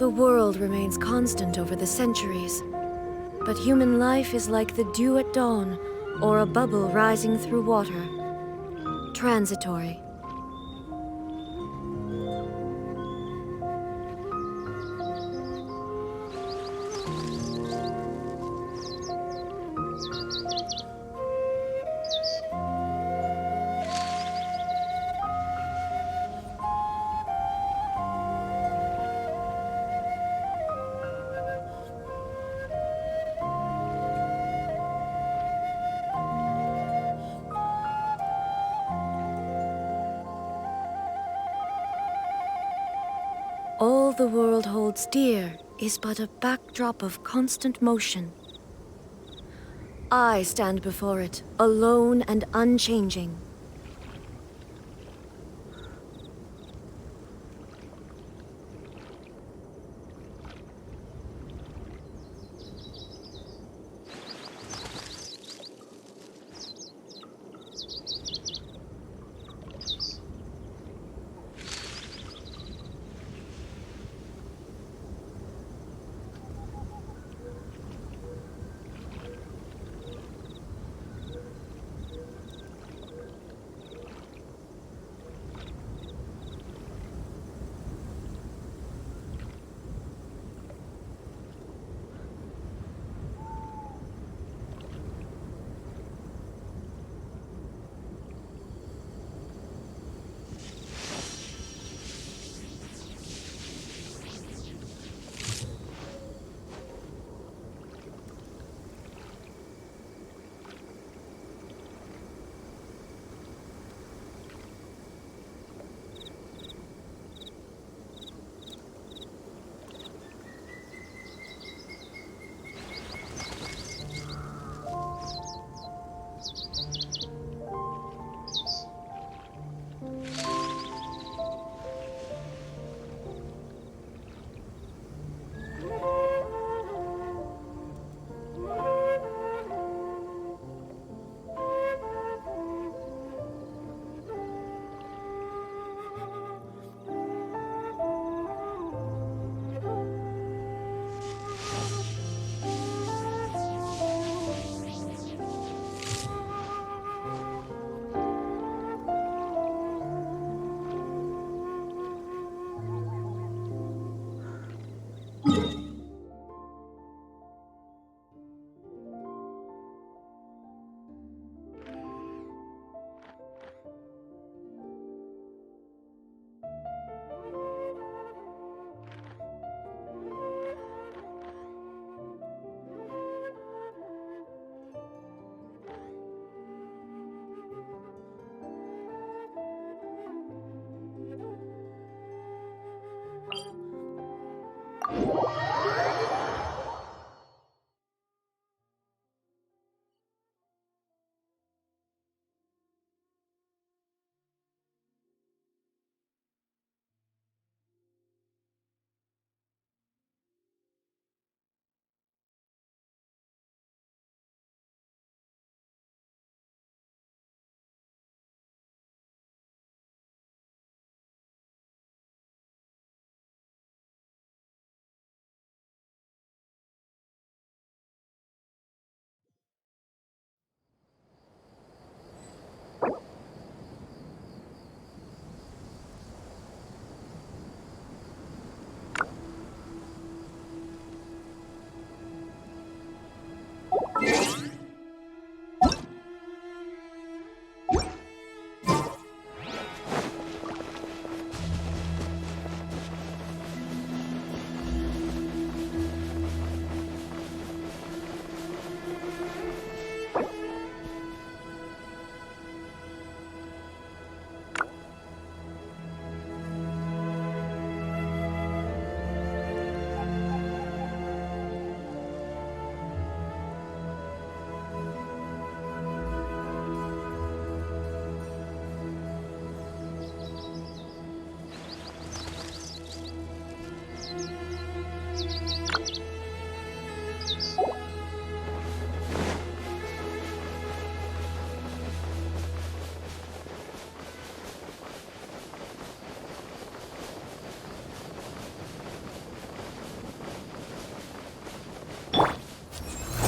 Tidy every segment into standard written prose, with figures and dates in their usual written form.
The world remains constant over the centuries, but human life is like the dew at dawn, or a bubble rising through water. Transitory. All the world holds dear is but a backdrop of constant motion. I stand before it, alone and unchanging.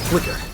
Flicker.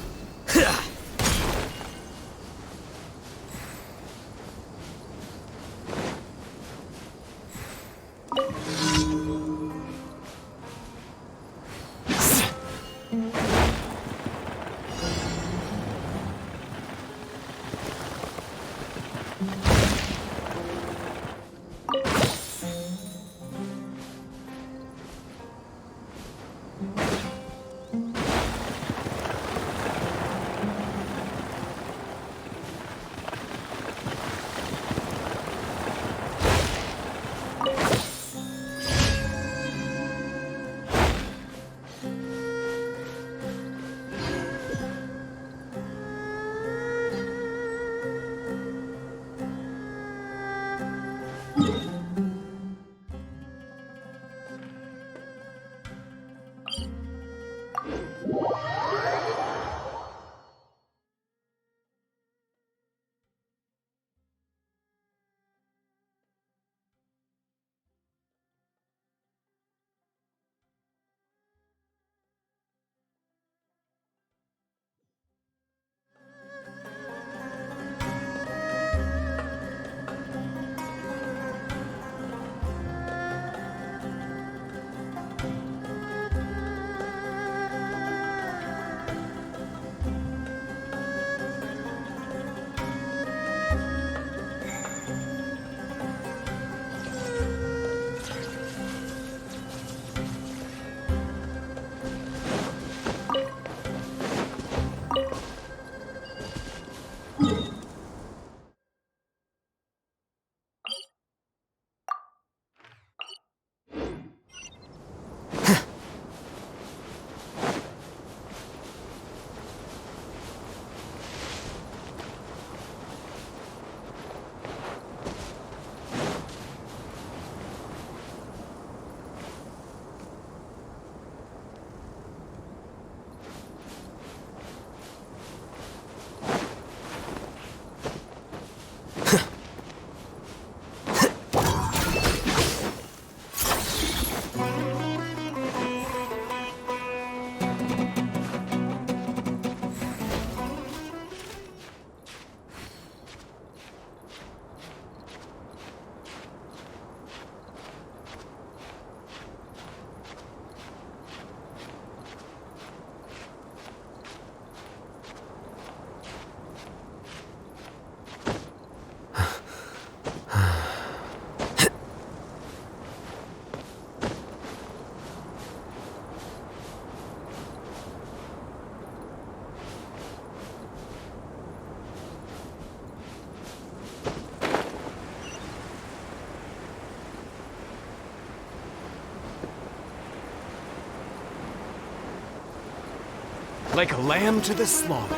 Like a lamb to the slaughter.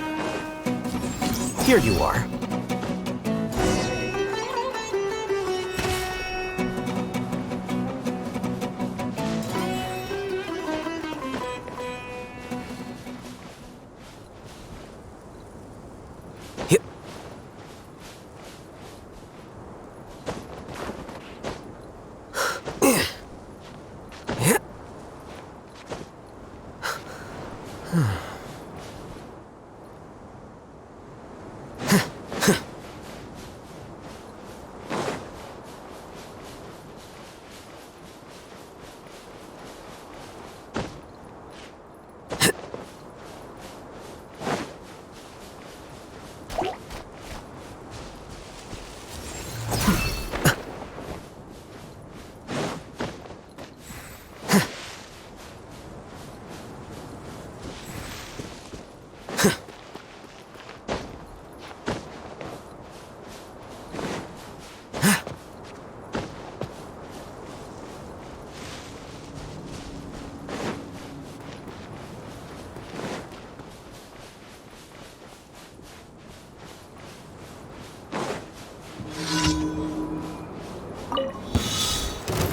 Here you are.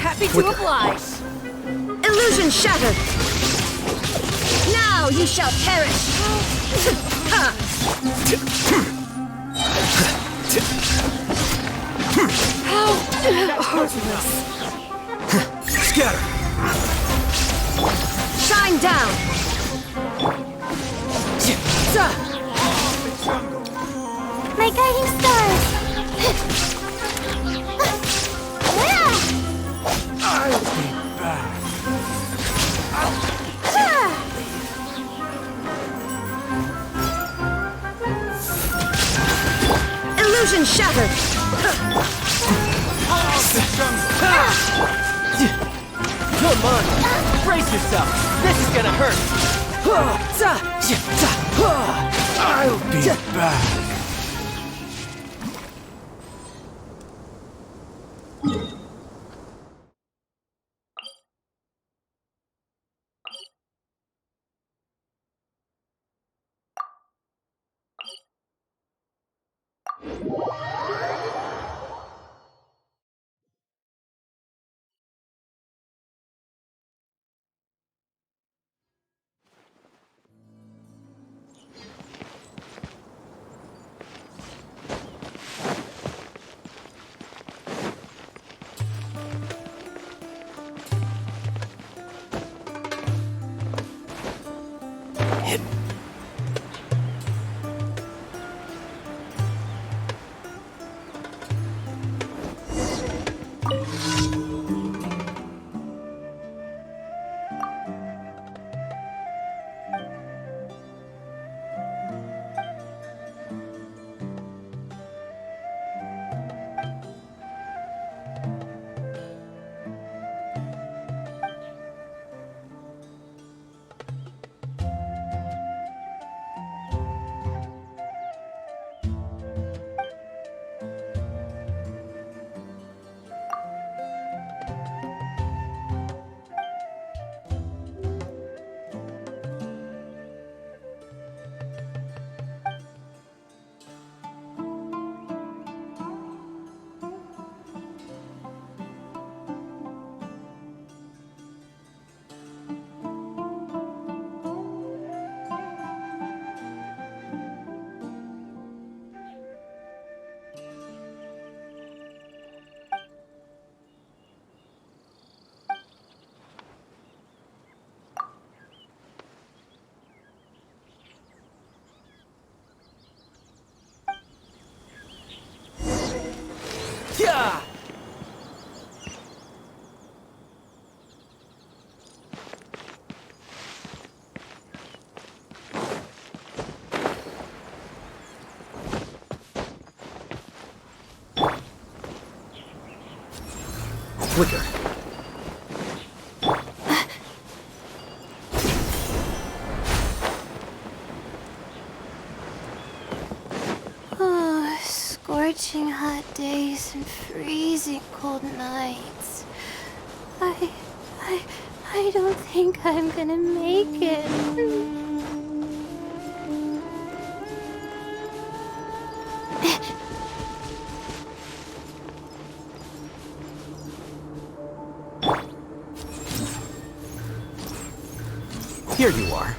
Happy to oblige. Illusion shattered. Now you shall perish. How heartless. Scatter! Shine down. My guiding stars! I'll be back. Illusion shattered! Come on! Brace yourself! This is gonna hurt! I'll be back. Yeah! Quicker. Oh, scorching hot days and freezing cold nights. I don't think I'm gonna make it. Here you are.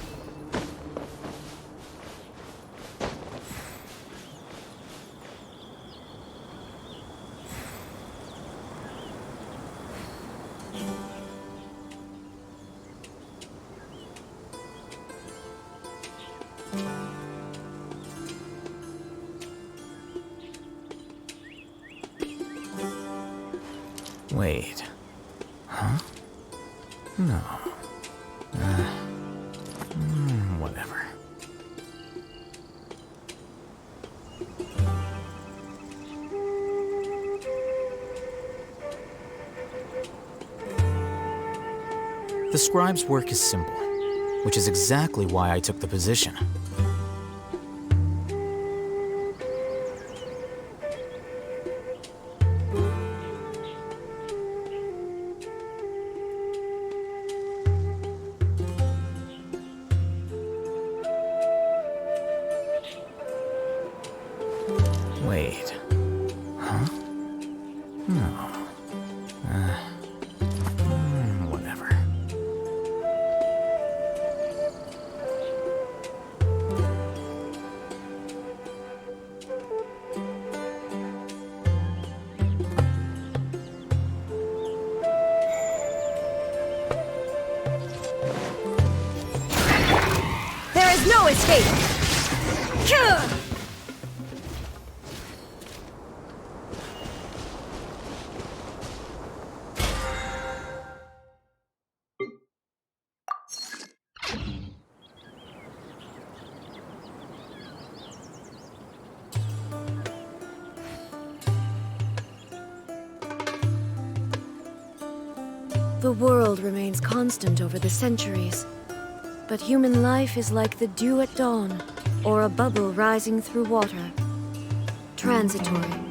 Wait. Huh? No. Whatever. The scribe's work is simple, which is exactly why I took the position. Wait. Huh? No. Whatever. There is no escape! The world remains constant over the centuries, but human life is like the dew at dawn, or a bubble rising through water. Transitory.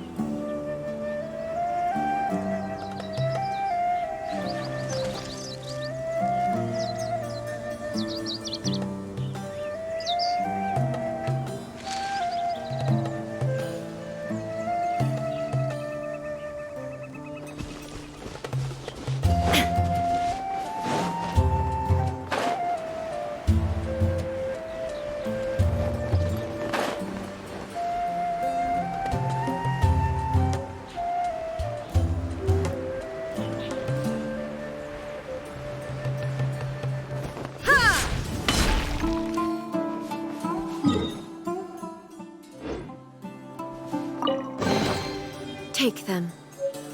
Take them.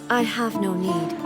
I have no need.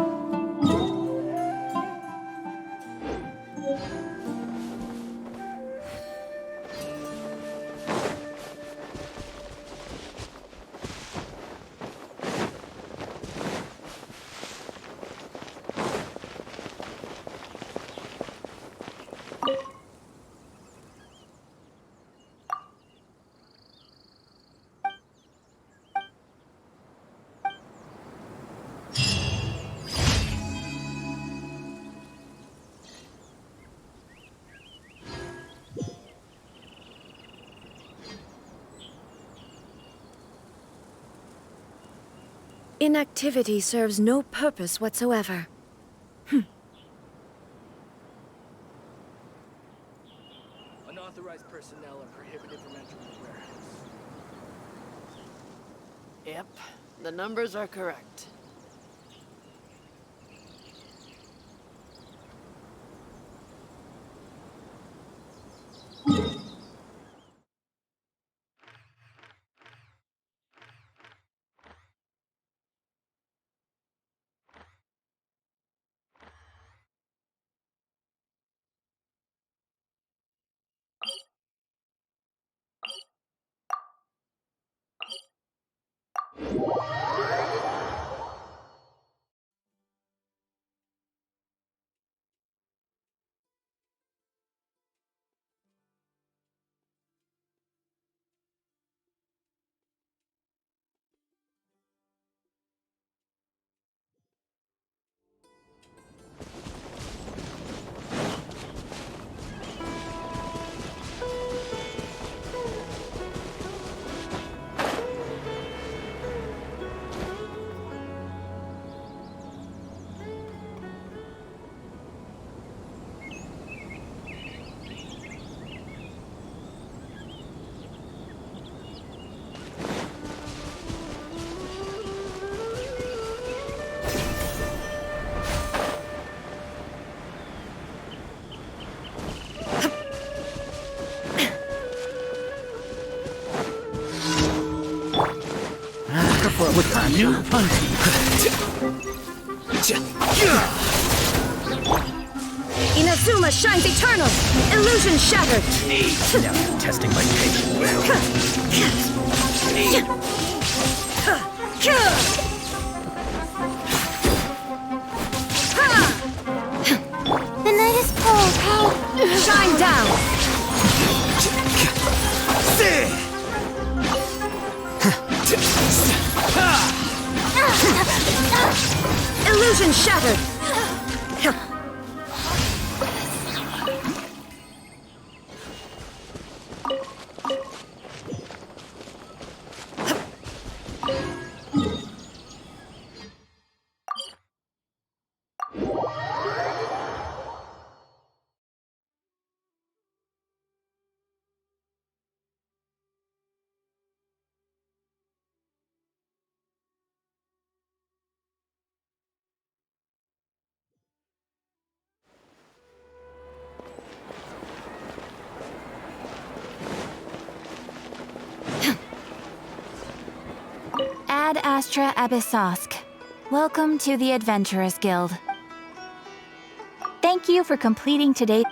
Inactivity serves no purpose whatsoever. Unauthorized personnel are prohibited from entering the warehouse. Yep, the numbers are correct. With a new punching. Inazuma shines eternal! Illusion shattered! Now you're testing my patience. The night is cold. How? Shine down! Illusion shattered! Astra Abyssosk. Welcome to the Adventurers Guild. Thank you for completing today's...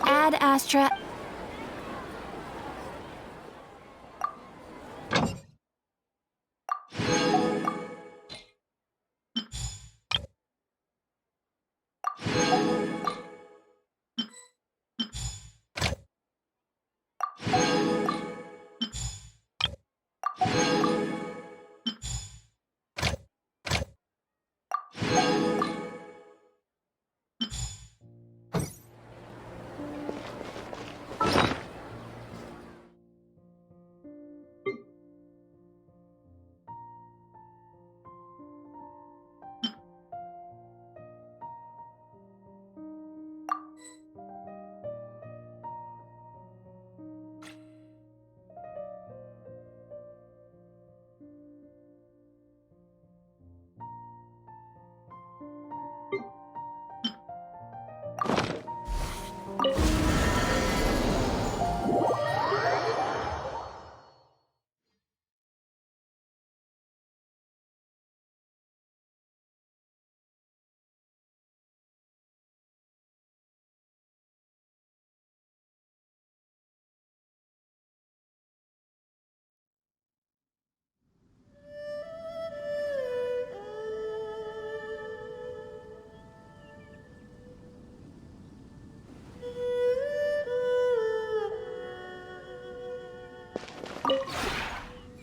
Ad Astra...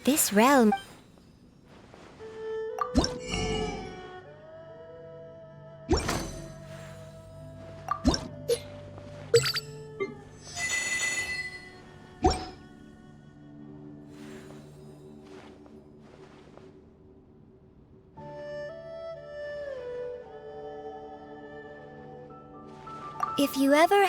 This realm... If you ever...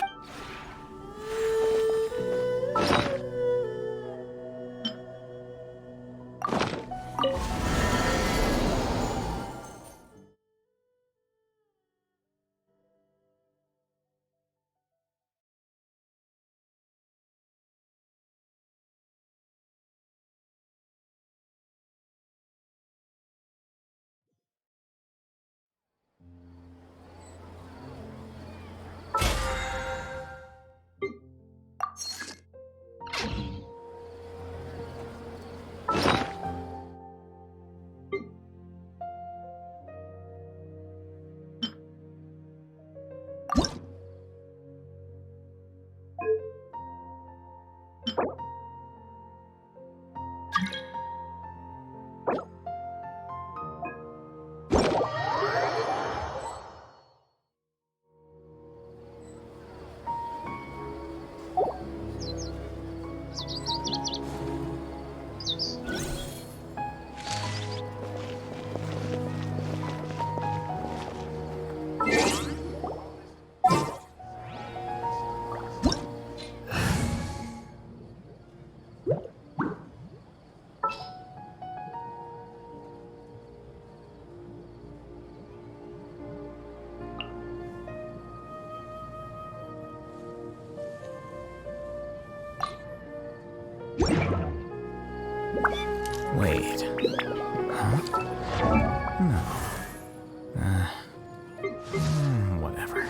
Whatever.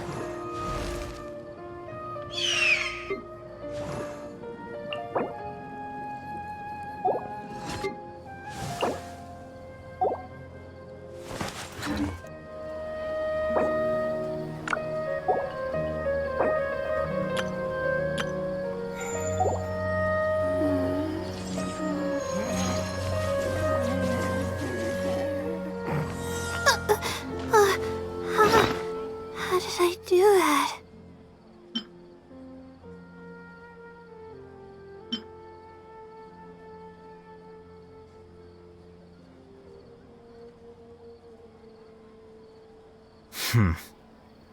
How did I do that?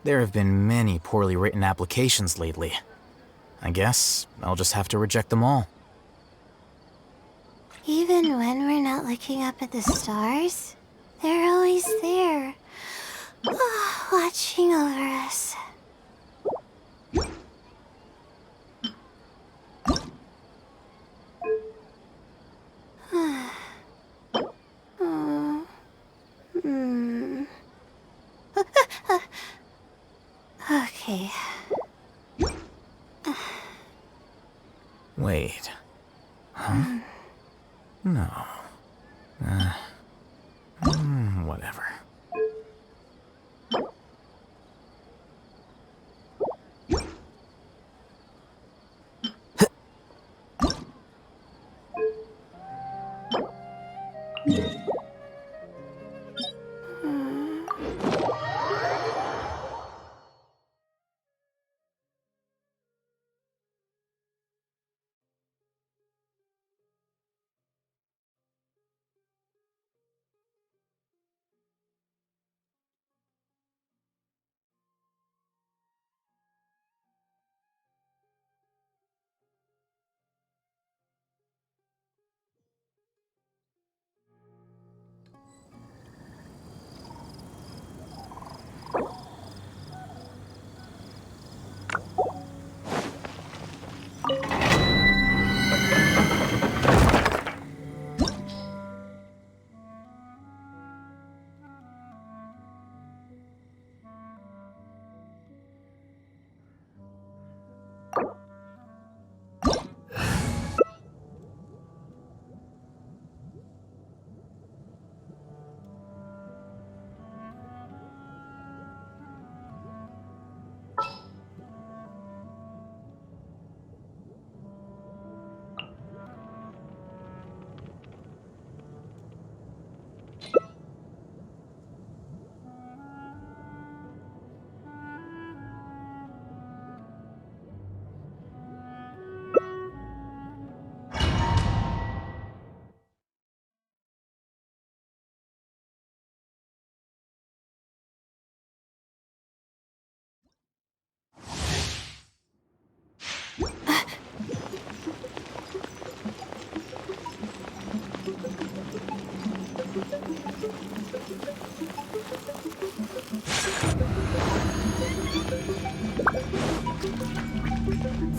There have been many poorly written applications lately. I guess I'll just have to reject them all. Even when we're not looking up at the stars, they're always there, watching over us. Okay. Wait. Huh? No. Whatever.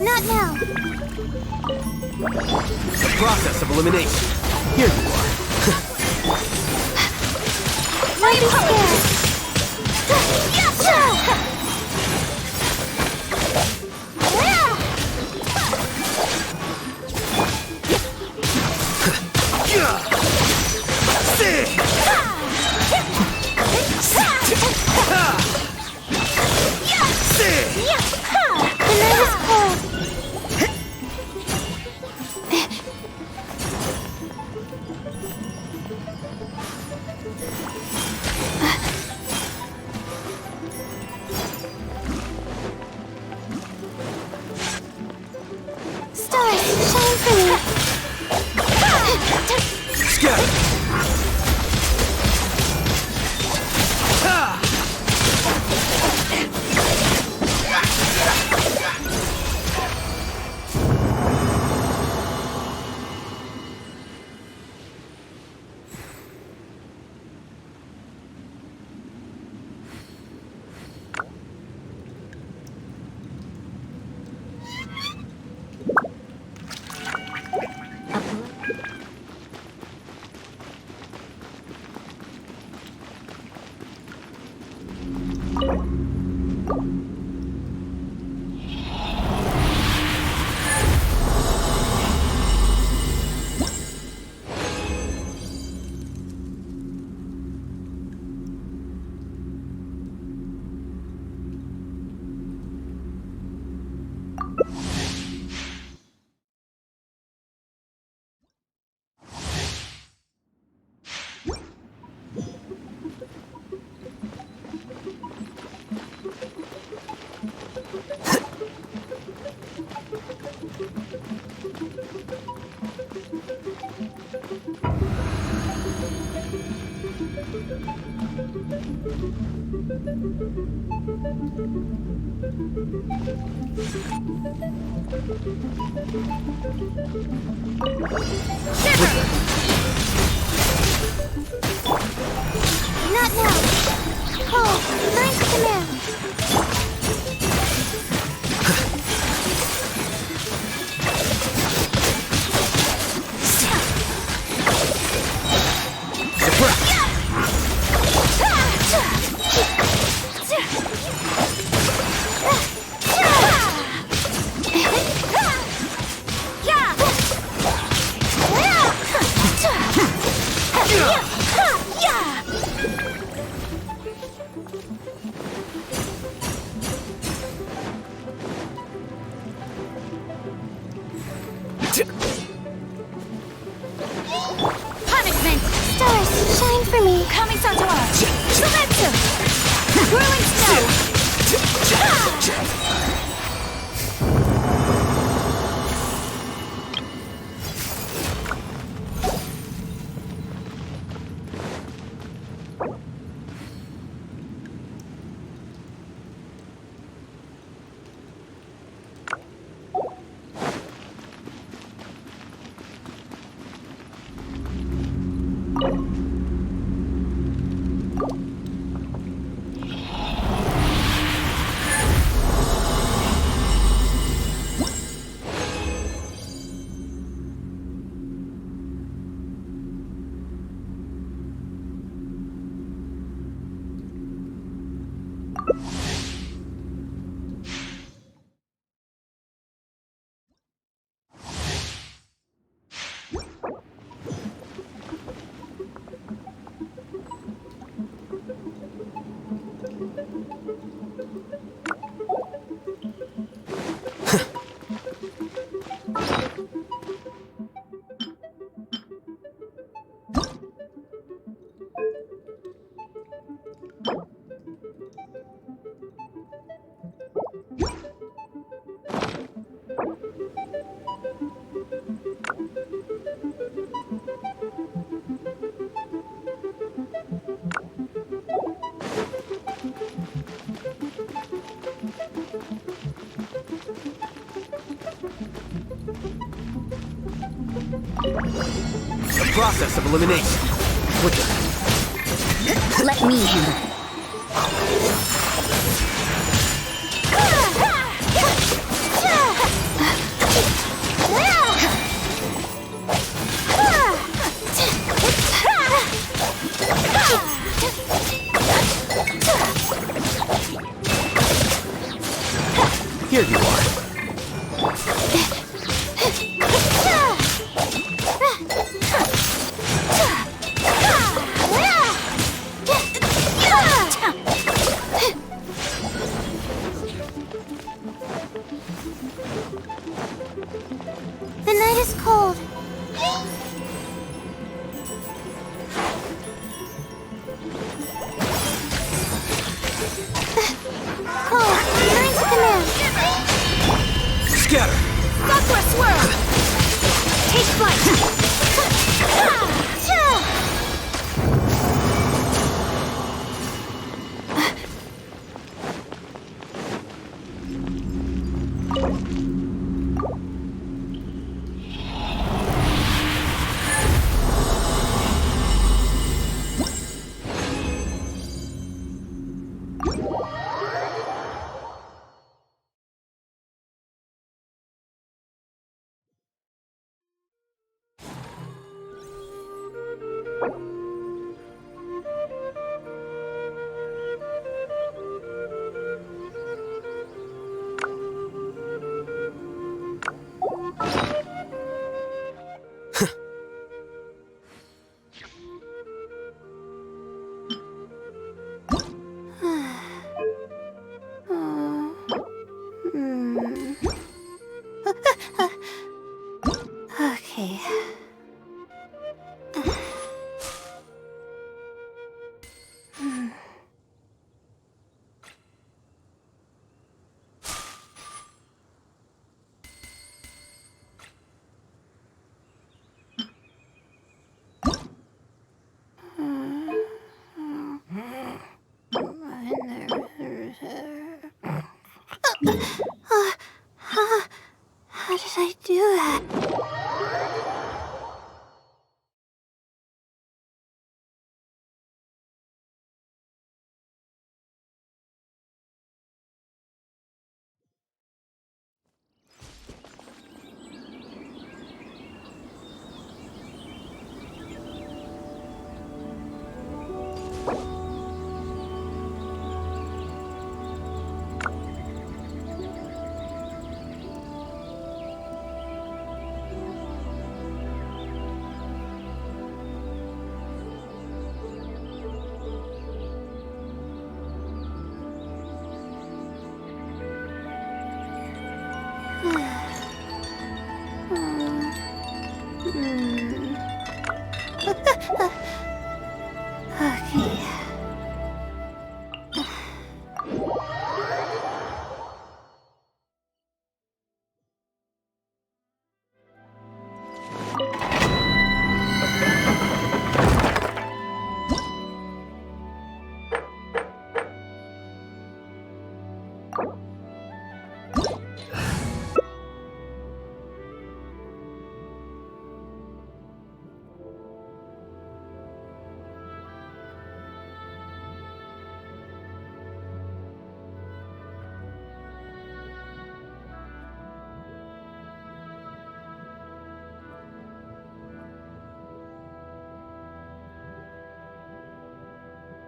Not now! The process of elimination. Here you are. Don't be scared! The night is cold. Stars, shine for me. Scatter. Not now. Cole, ninth command. Punishment! Stars, shine for me. Kami Santoa! Seletsu! Whirling snow! The process of elimination. With the Let me handle it. Here you are. The night is cold. Cole, ninth command. Scatter! Sakura swirl! Take flight!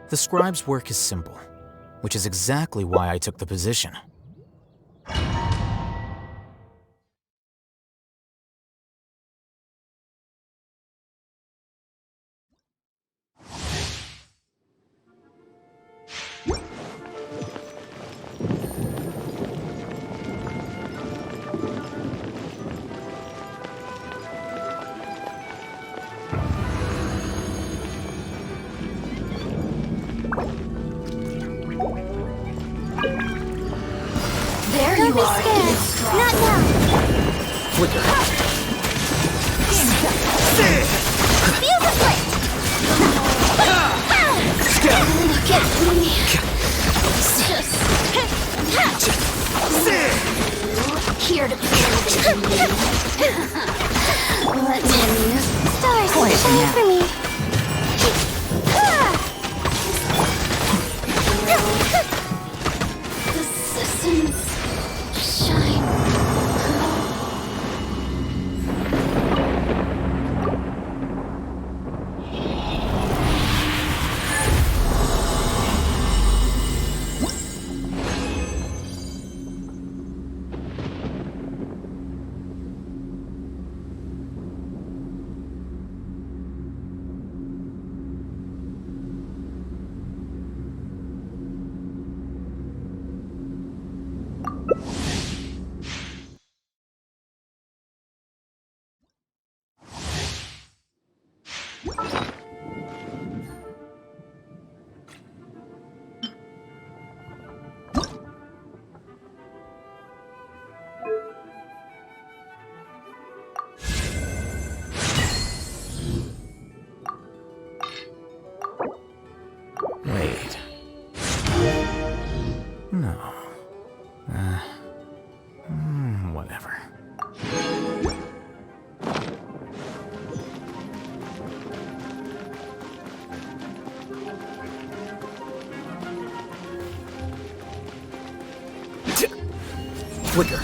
The scribe's work is simple, which is exactly why I took the position. There you are, eavesdropper. Not now. Flicker. Feel the flame. Look at me. Here to play with me. Let me amuse. Stars, shine for me. The systems shine. Wait. No. Whatever. Flicker.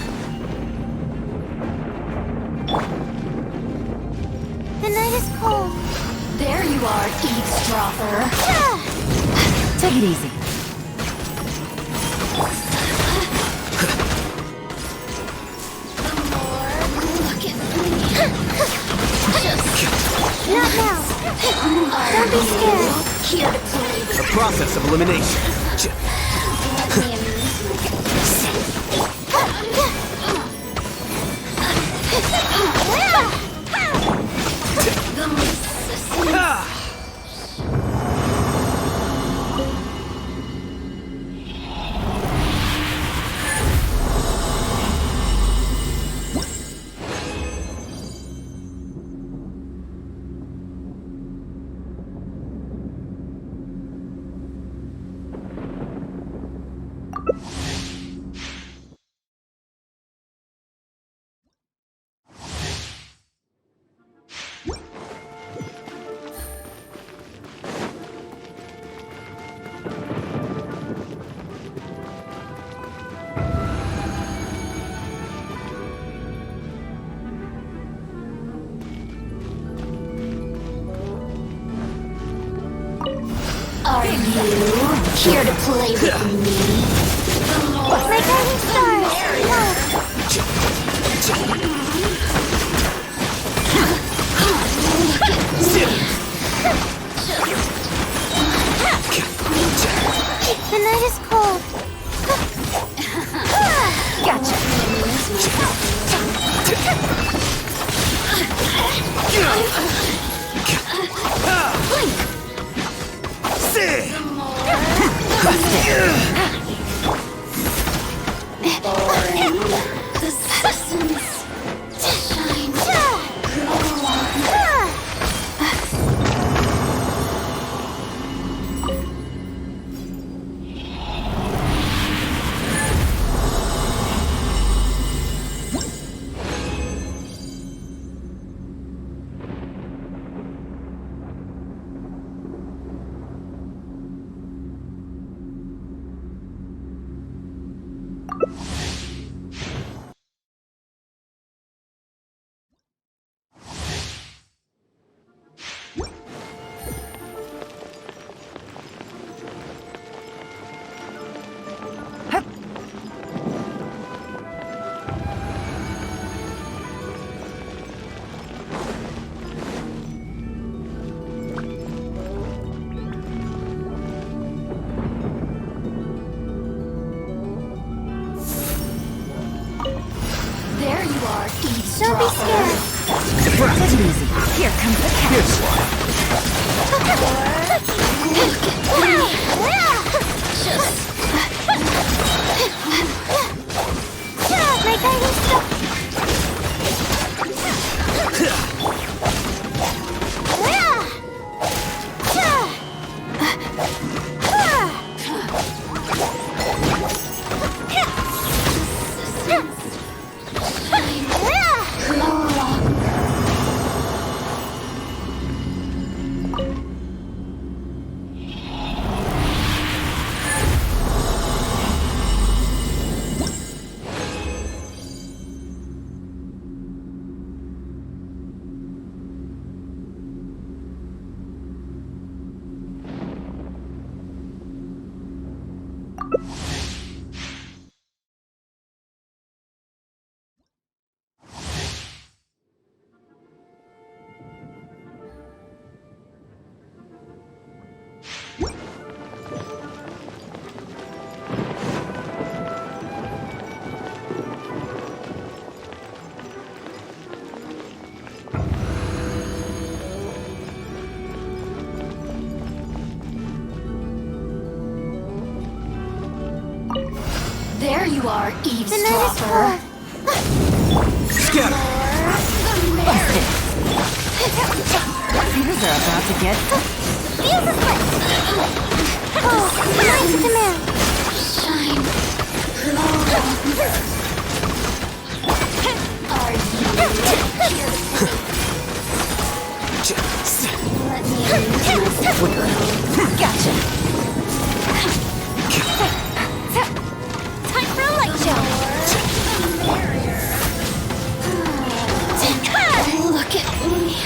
The night is cold. There you are, eavesdropper. Take it easy. Look at me. Not now. Don't be scared. Here to play with The process of elimination. me amuse. The systems. Are you here to play with me? My guiding stars. Look. The night is cold. The systems shine. Don't be scared. Take it easy. Here comes the catch. My guiding star. There you are, eavesdropper. Scatter! Busted. These are about to get... Feel the split. Oh, nice command. Shine. Are you here? Let me amuse myself. Gotcha. Time for a light show. Look at me.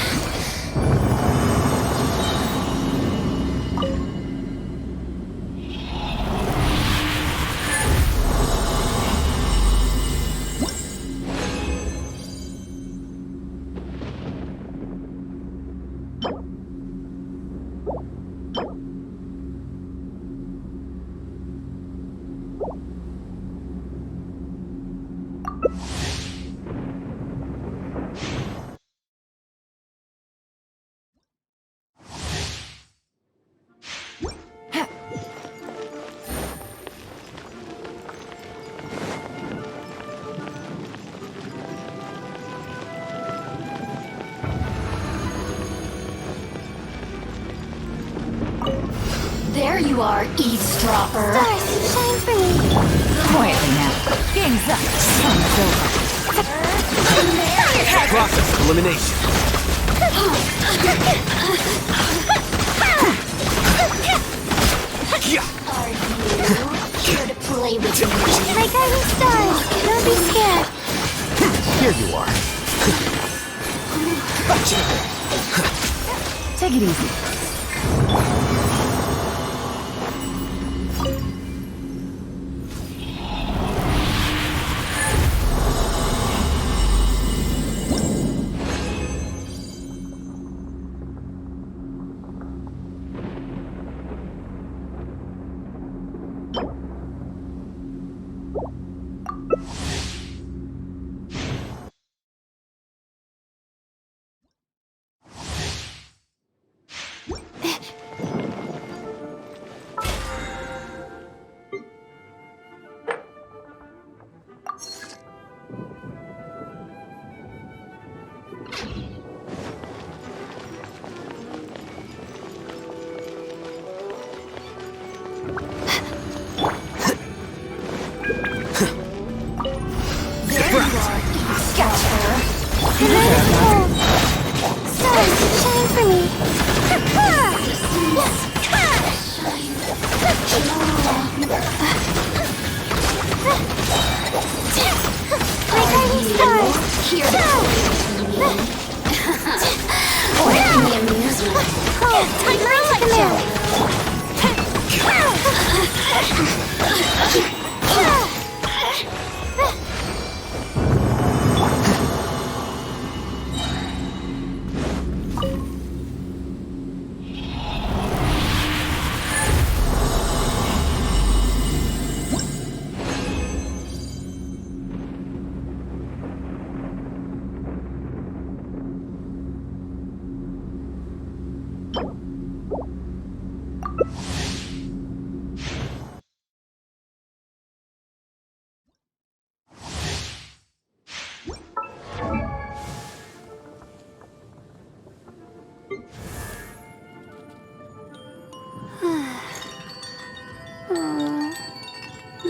There you are, eavesdropper. Stars, shine for me. Quietly now. Game's up. Time's over. Process of elimination. Are you here to play with me? My guiding stars. Don't be scared. Here you are. Take it easy. Stars, shine for me. My guiding stars. Here to let me amuse myself. Time for a light show.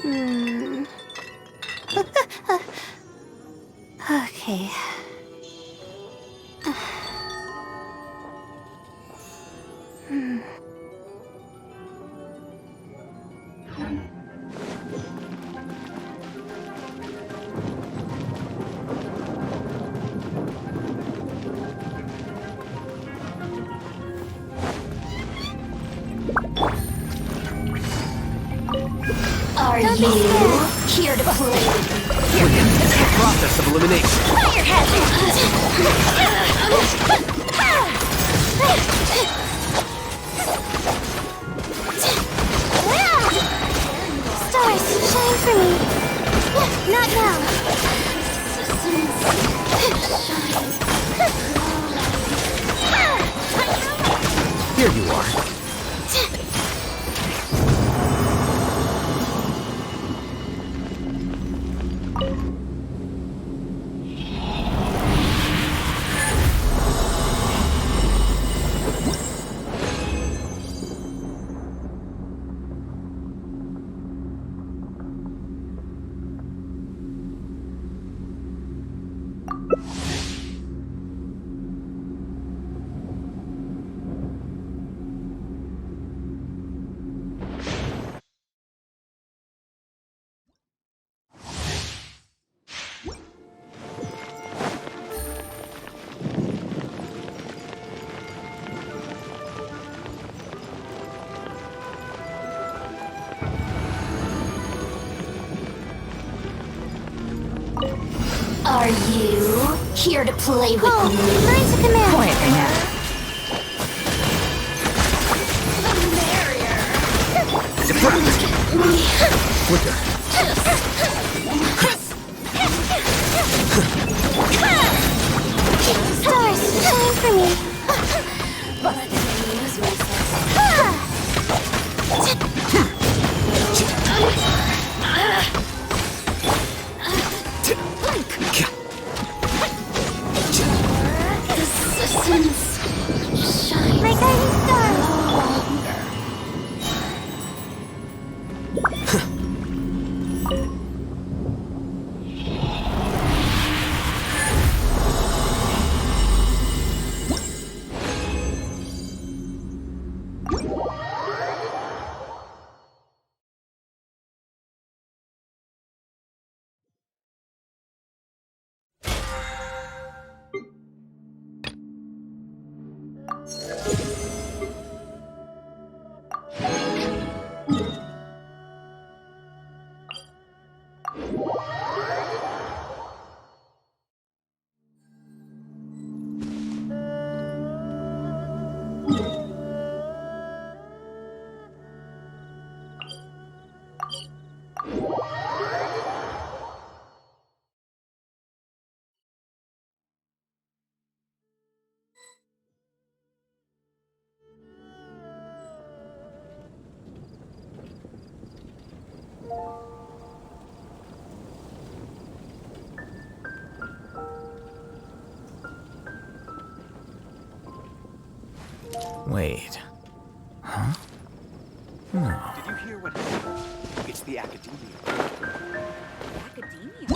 Okay. Are you here to play with me? Process of elimination. Fire hazard! Stars, shine for me. Not now. Here you are. Are you here to play with me? Learn to command. Quietly now. Quicker. Stars, shine for me. Shine. My guiding star. Wait. Huh? No. Did you hear what happened? It's the academia. Academia?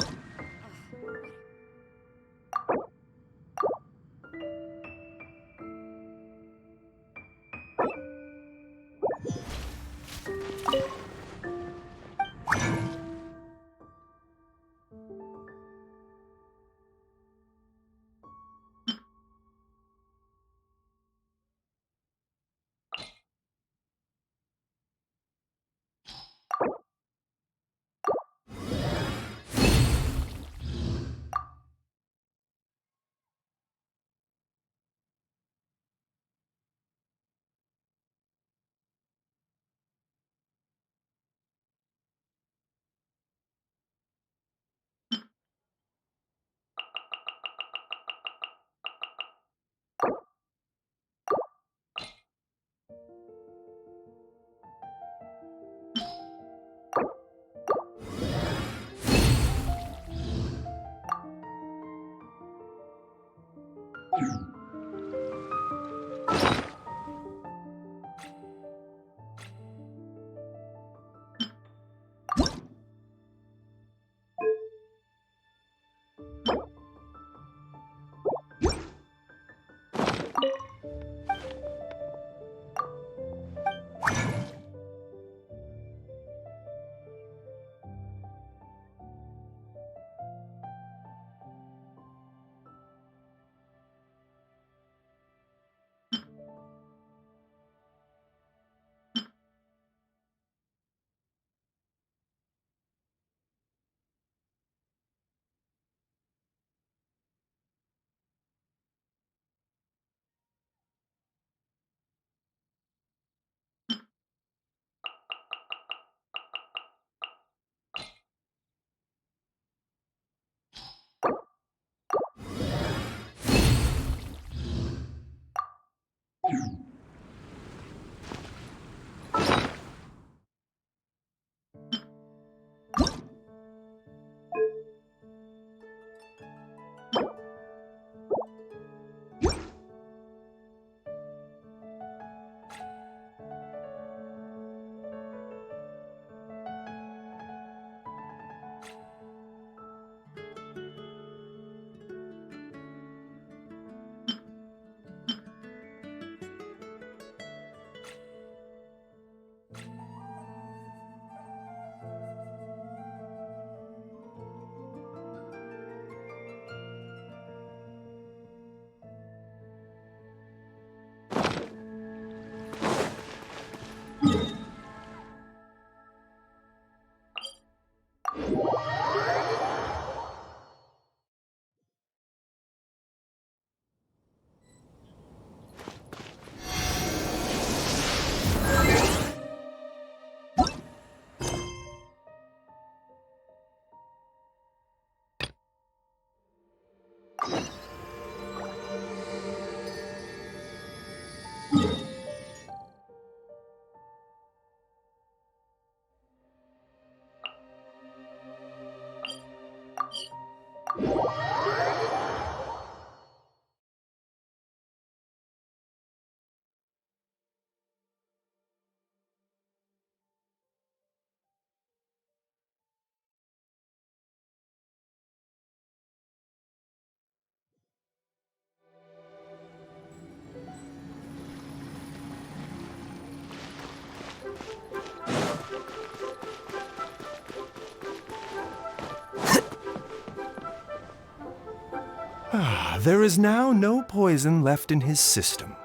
There is now no poison left in his system,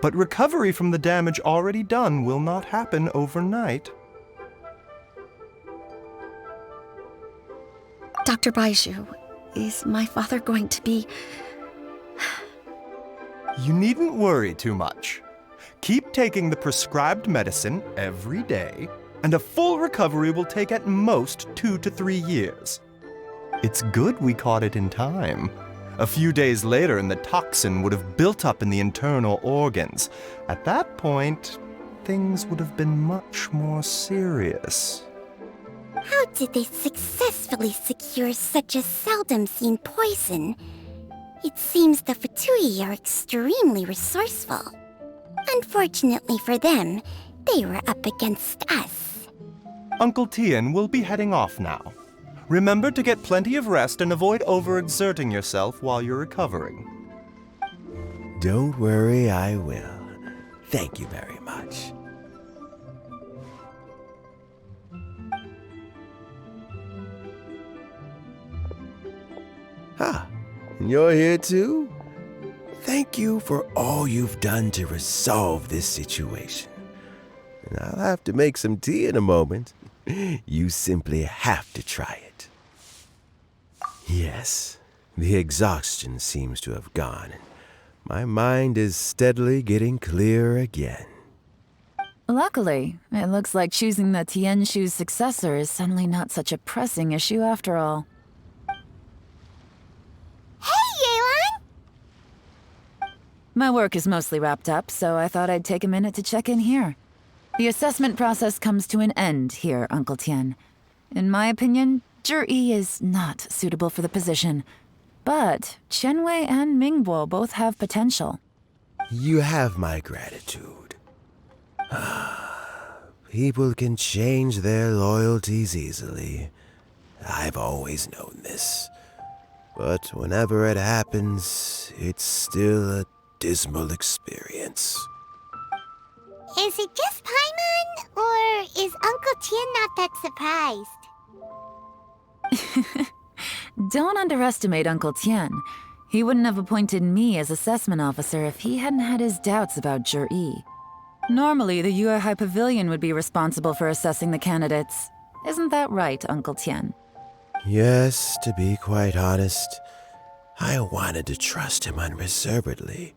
but recovery from the damage already done will not happen overnight. Dr. Baiju, is my father going to be... You needn't worry too much. Keep taking the prescribed medicine every day, and a full recovery will take at most 2 to 3 years. It's good we caught it in time. A few days later, and the toxin would have built up in the internal organs. At that point, things would have been much more serious. How did they successfully secure such a seldom-seen poison? It seems the Fatui are extremely resourceful. Unfortunately for them, they were up against us. Uncle Tian will be heading off now. Remember to get plenty of rest and avoid overexerting yourself while you're recovering. Don't worry, I will. Thank you very much. You're here too? Thank you for all you've done to resolve this situation. And I'll have to make some tea in a moment. You simply have to try it. Yes, the exhaustion seems to have gone, and my mind is steadily getting clearer again. Luckily, it looks like choosing the Tianshu's successor is suddenly not such a pressing issue after all. My work is mostly wrapped up, so I thought I'd take a minute to check in here. The assessment process comes to an end here, Uncle Tian. In my opinion, Zhi is not suitable for the position. But Qianwei and Mingbo both have potential. You have my gratitude. People can change their loyalties easily. I've always known this. But whenever it happens, it's still a dismal experience. Is it just Paimon, or is Uncle Tian not that surprised? Don't underestimate Uncle Tian. He wouldn't have appointed me as assessment officer if he hadn't had his doubts about Zhi. Normally, the Yuehai Pavilion would be responsible for assessing the candidates. Isn't that right, Uncle Tian? Yes, to be quite honest, I wanted to trust him unreservedly.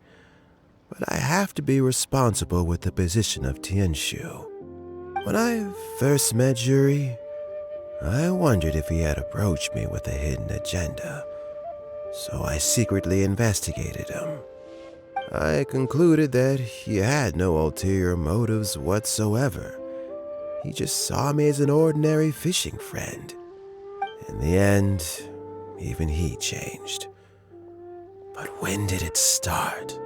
But I have to be responsible with the position of Tianshu. When I first met Zhi, I wondered if he had approached me with a hidden agenda. So I secretly investigated him. I concluded that he had no ulterior motives whatsoever. He just saw me as an ordinary fishing friend. In the end, even he changed. But when did it start?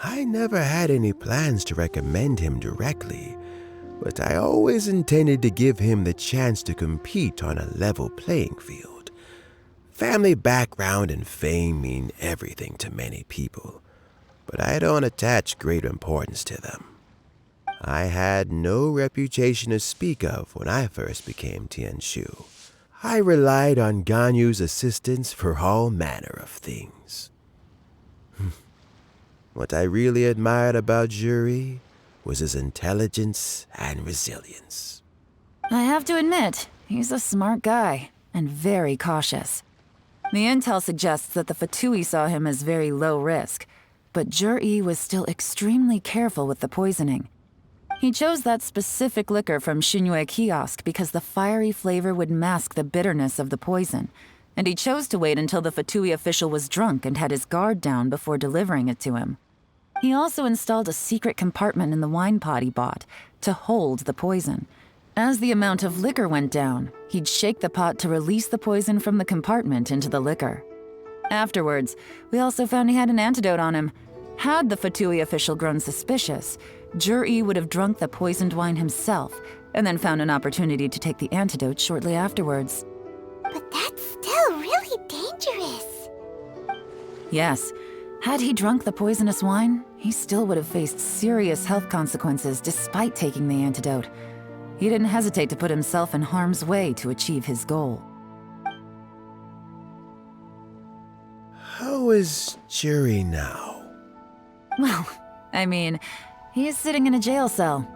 I never had any plans to recommend him directly, but I always intended to give him the chance to compete on a level playing field. Family background and fame mean everything to many people, but I don't attach great importance to them. I had no reputation to speak of when I first became Tianshu. I relied on Ganyu's assistance for all manner of things. What I really admired about Zhi was his intelligence and resilience. I have to admit, he's a smart guy, and very cautious. The intel suggests that the Fatui saw him as very low risk, but Zhi was still extremely careful with the poisoning. He chose that specific liquor from Xunyue Kiosk because the fiery flavor would mask the bitterness of the poison, and he chose to wait until the Fatui official was drunk and had his guard down before delivering it to him. He also installed a secret compartment in the wine pot he bought to hold the poison. As the amount of liquor went down, he'd shake the pot to release the poison from the compartment into the liquor. Afterwards, we also found he had an antidote on him. Had the Fatui official grown suspicious, Zhi would have drunk the poisoned wine himself and then found an opportunity to take the antidote shortly afterwards. But that's still really dangerous. Yes. Had he drunk the poisonous wine, he still would have faced serious health consequences despite taking the antidote. He didn't hesitate to put himself in harm's way to achieve his goal. How is Jury now? Well, I mean, he's sitting in a jail cell.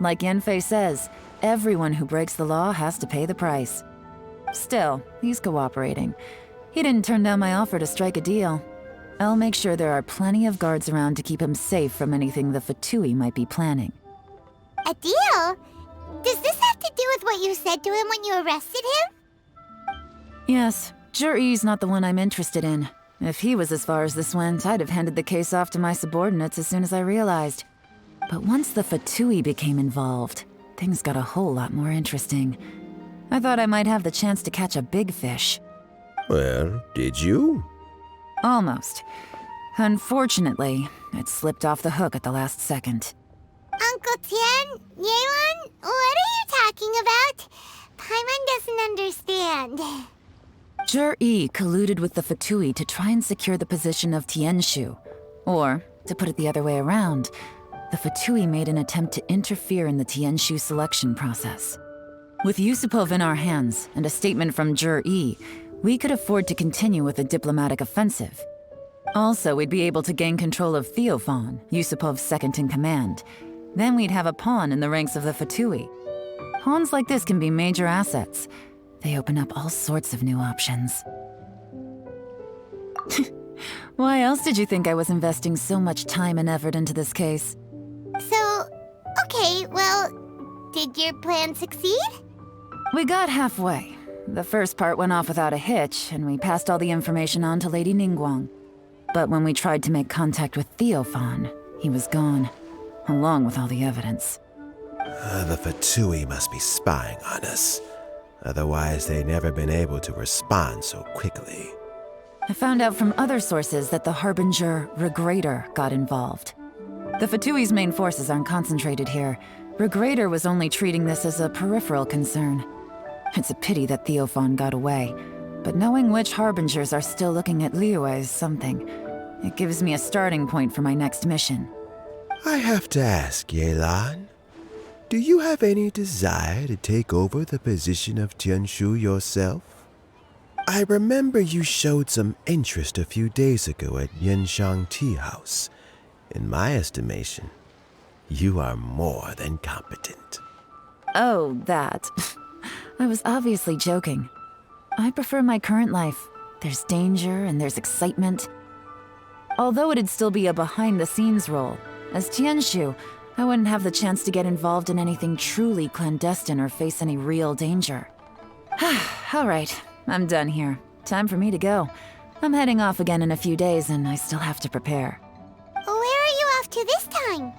Like Yanfei says, everyone who breaks the law has to pay the price. Still, he's cooperating. He didn't turn down my offer to strike a deal. I'll make sure there are plenty of guards around to keep him safe from anything the Fatui might be planning. A deal? Does this have to do with what you said to him when you arrested him? Yes, Juri's not the one I'm interested in. If he was as far as this went, I'd have handed the case off to my subordinates as soon as I realized. But once the Fatui became involved, things got a whole lot more interesting. I thought I might have the chance to catch a big fish. Well, did you? Almost. Unfortunately, it slipped off the hook at the last second. Uncle Tian, Yelan, what are you talking about? Paimon doesn't understand. Jur-E colluded with the Fatui to try and secure the position of Tianshu. Or, to put it the other way around, the Fatui made an attempt to interfere in the Tianshu selection process. With Yusupov in our hands and a statement from Jur-E, we could afford to continue with a diplomatic offensive. Also, we'd be able to gain control of Theophan, Yusupov's second-in-command. Then we'd have a pawn in the ranks of the Fatui. Pawns like this can be major assets. They open up all sorts of new options. Why else did you think I was investing so much time and effort into this case? So, okay, well, did your plan succeed? We got halfway. The first part went off without a hitch, and we passed all the information on to Lady Ningguang. But when we tried to make contact with Theophan, he was gone, along with all the evidence. The Fatui must be spying on us. Otherwise, they'd never been able to respond so quickly. I found out from other sources that the Harbinger Regrator got involved. The Fatui's main forces aren't concentrated here. Regrator was only treating this as a peripheral concern. It's a pity that Theophan got away, but knowing which Harbingers are still looking at Liyue is something. It gives me a starting point for my next mission. I have to ask, Yelan, do you have any desire to take over the position of Tianshu yourself? I remember you showed some interest a few days ago at Yenshang Tea House. In my estimation, you are more than competent. Oh, that. I was obviously joking. I prefer my current life. There's danger and there's excitement. Although it'd still be a behind-the-scenes role, as Tianshu, I wouldn't have the chance to get involved in anything truly clandestine or face any real danger. All right, I'm done here. Time for me to go. I'm heading off again in a few days and I still have to prepare. Where are you off to this time?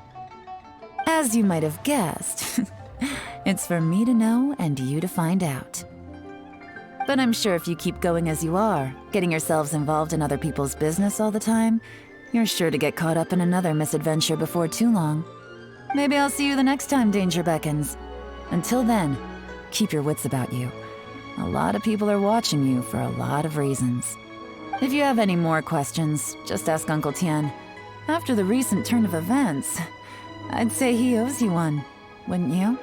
As you might have guessed, it's for me to know and you to find out. But I'm sure if you keep going as you are, getting yourselves involved in other people's business all the time, you're sure to get caught up in another misadventure before too long. Maybe I'll see you the next time danger beckons. Until then, keep your wits about you. A lot of people are watching you for a lot of reasons. If you have any more questions, just ask Uncle Tian. After the recent turn of events, I'd say he owes you one, wouldn't you?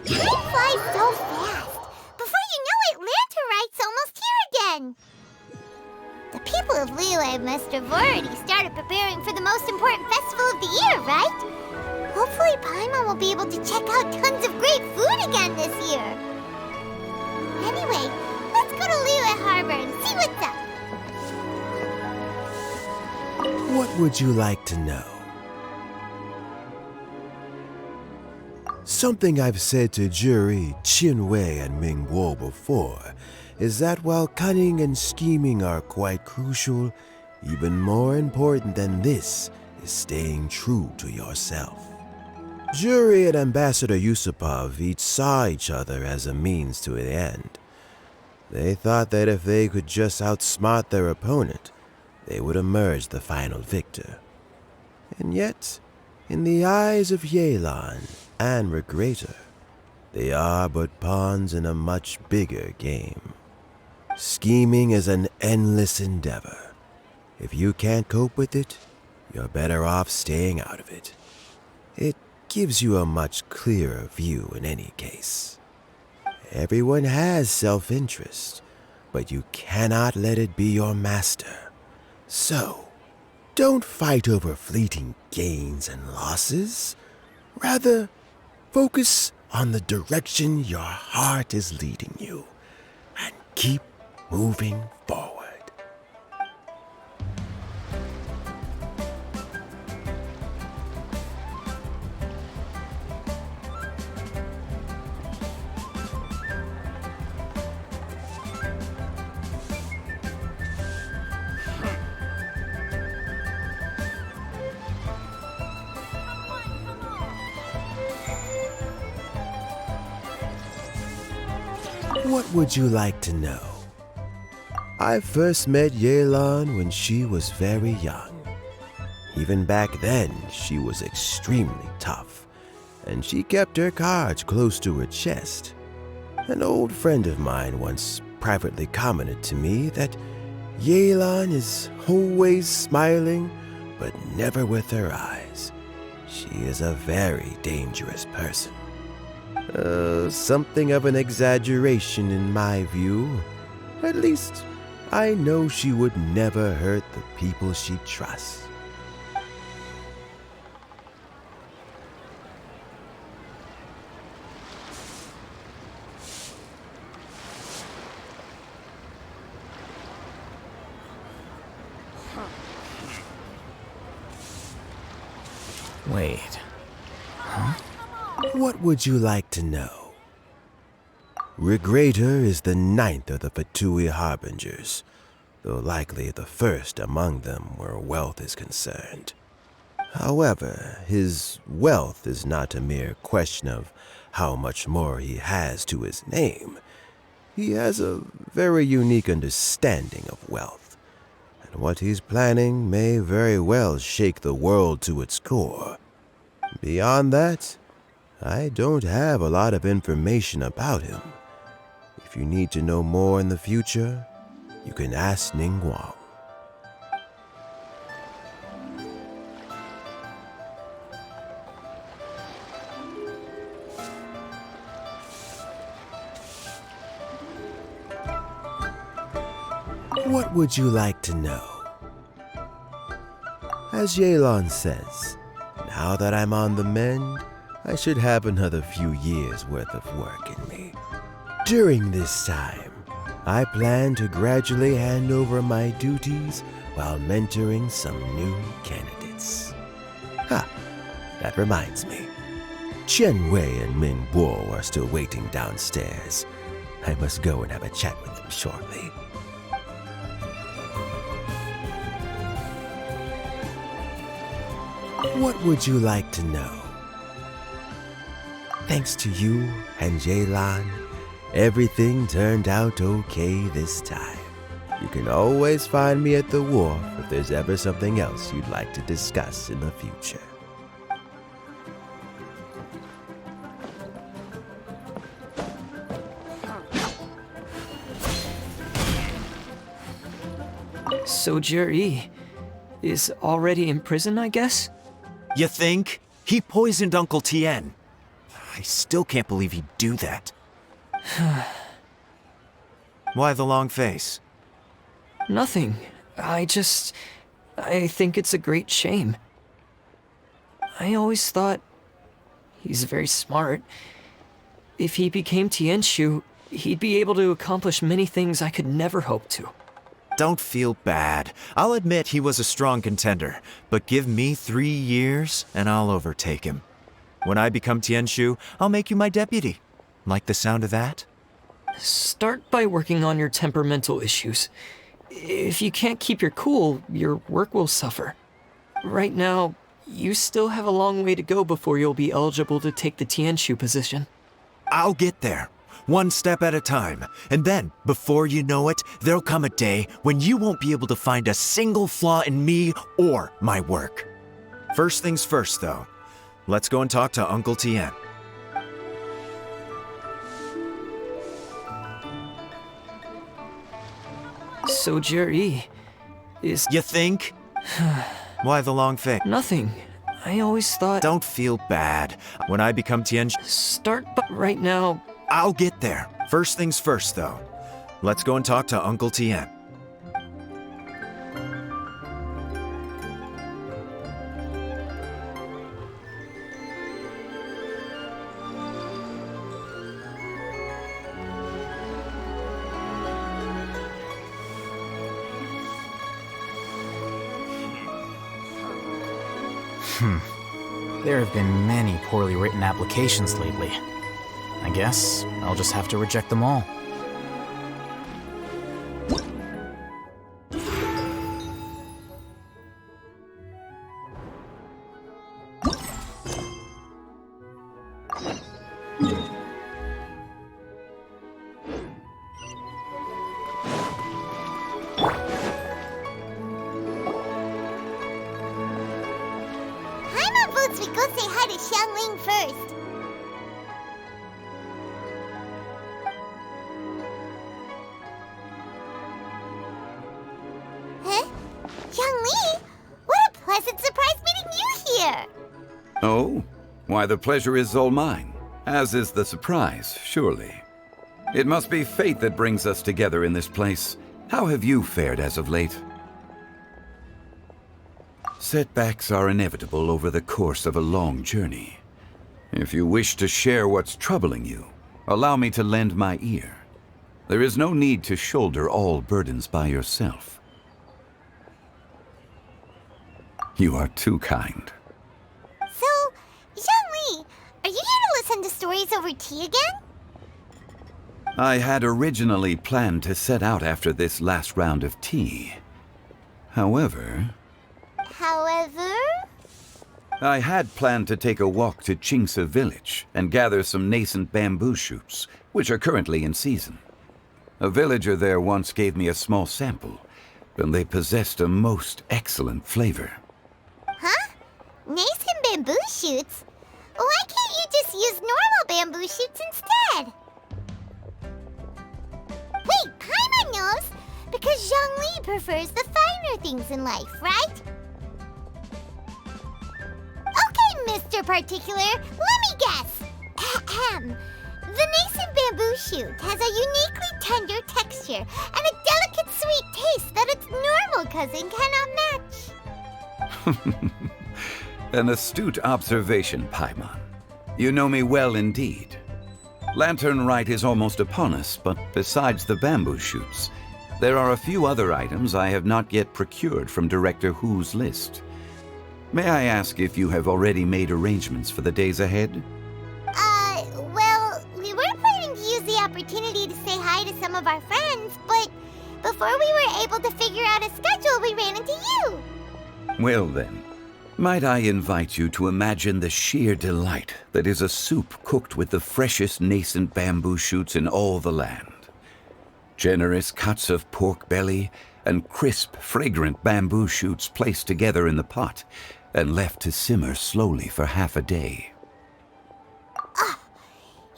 You fly so fast. Before you know it, Lanterite's almost here again. The people of Liyue must have already started preparing for the most important festival of the year, right? Hopefully Paimon will be able to check out tons of great food again this year. Anyway, let's go to Liyue Harbor and see what's up. What would you like to know? Something I've said to Jury, Qinwei, and Mingguo before is that while cunning and scheming are quite crucial, even more important than this is staying true to yourself. Jury and Ambassador Yusupov each saw each other as a means to an end. They thought that if they could just outsmart their opponent, they would emerge the final victor. And yet, in the eyes of Yelan and Regrator, they are but pawns in a much bigger game. Scheming is an endless endeavor. If you can't cope with it, you're better off staying out of it. It gives you a much clearer view in any case. Everyone has self-interest, but you cannot let it be your master. So, don't fight over fleeting gains and losses. Rather, focus on the direction your heart is leading you, and keep moving forward. What would you like to know? I first met Yelan when she was very young. Even back then, she was extremely tough, and she kept her cards close to her chest. An old friend of mine once privately commented to me that Yelan is always smiling, but never with her eyes. She is a very dangerous person. Something of an exaggeration in my view. At least, I know she would never hurt the people she trusts. Wait. What would you like to know? Regrator is the 9th of the Fatui Harbingers, though likely the first among them where wealth is concerned. However, his wealth is not a mere question of how much more he has to his name. He has a very unique understanding of wealth, and what he's planning may very well shake the world to its core. Beyond that, I don't have a lot of information about him. If you need to know more in the future, you can ask Ning Guang. What would you like to know? As Yelan says, now that I'm on the mend, I should have another few years' worth of work in me. During this time, I plan to gradually hand over my duties while mentoring some new candidates. That reminds me. Chen Wei and Ming Bo are still waiting downstairs. I must go and have a chat with them shortly. What would you like to know? Thanks to you and Yelan, everything turned out okay this time. You can always find me at the wharf if there's ever something else you'd like to discuss in the future. So Jerry is already in prison, I guess? You think? He poisoned Uncle Tien. I still can't believe he'd do that. Why the long face? Nothing. I think it's a great shame. I always thought he's very smart. If he became Tianshu, he'd be able to accomplish many things I could never hope to. Don't feel bad. I'll admit he was a strong contender, but give me 3 years and I'll overtake him. When I become Tianshu, I'll make you my deputy. Like the sound of that? Start by working on your temperamental issues. If you can't keep your cool, your work will suffer. Right now, you still have a long way to go before you'll be eligible to take the Tianshu position. I'll get there. One step at a time. And then, before you know it, there'll come a day when you won't be able to find a single flaw in me or my work. First things first, though. Let's go and talk to Uncle Tien. So Jerry is... You think? Why the long face? Nothing. I always thought... Don't feel bad. When I become Tianshu... Start by... Right now... I'll get there. First things first, though. Let's go and talk to Uncle Tien. There have been many poorly written applications lately. I guess I'll just have to reject them all. Paimon votes we go say hi to Xiangling first. Huh? Xiangli? What a pleasant surprise meeting you here! Oh? Why, the pleasure is all mine, as is the surprise, surely. It must be fate that brings us together in this place. How have you fared as of late? Setbacks are inevitable over the course of a long journey. If you wish to share what's troubling you, allow me to lend my ear. There is no need to shoulder all burdens by yourself. You are too kind. So, Xiangli, are you here to listen to stories over tea again? I had originally planned to set out after this last round of tea. However, I had planned to take a walk to Chingsa village and gather some nascent bamboo shoots, which are currently in season. A villager there once gave me a small sample, and they possessed a most excellent flavor. Huh? Nascent bamboo shoots? Why can't you just use normal bamboo shoots instead? Wait, Paimon knows! Because Zhongli prefers the finer things in life, right? Okay, Mr. Particular, let me guess. Ahem. The nascent bamboo shoot has a uniquely tender texture and a delicate sweet taste that its normal cousin cannot match. An astute observation, Paimon. You know me well indeed. Lantern Rite is almost upon us, but besides the bamboo shoots, there are a few other items I have not yet procured from Director Hu's list. May I ask if you have already made arrangements for the days ahead? Well, we were planning to use the opportunity to say hi to some of our friends, but before we were able to figure out a schedule, we ran into you. Well then, might I invite you to imagine the sheer delight that is a soup cooked with the freshest nascent bamboo shoots in all the land. Generous cuts of pork belly and crisp, fragrant bamboo shoots placed together in the pot and left to simmer slowly for half a day.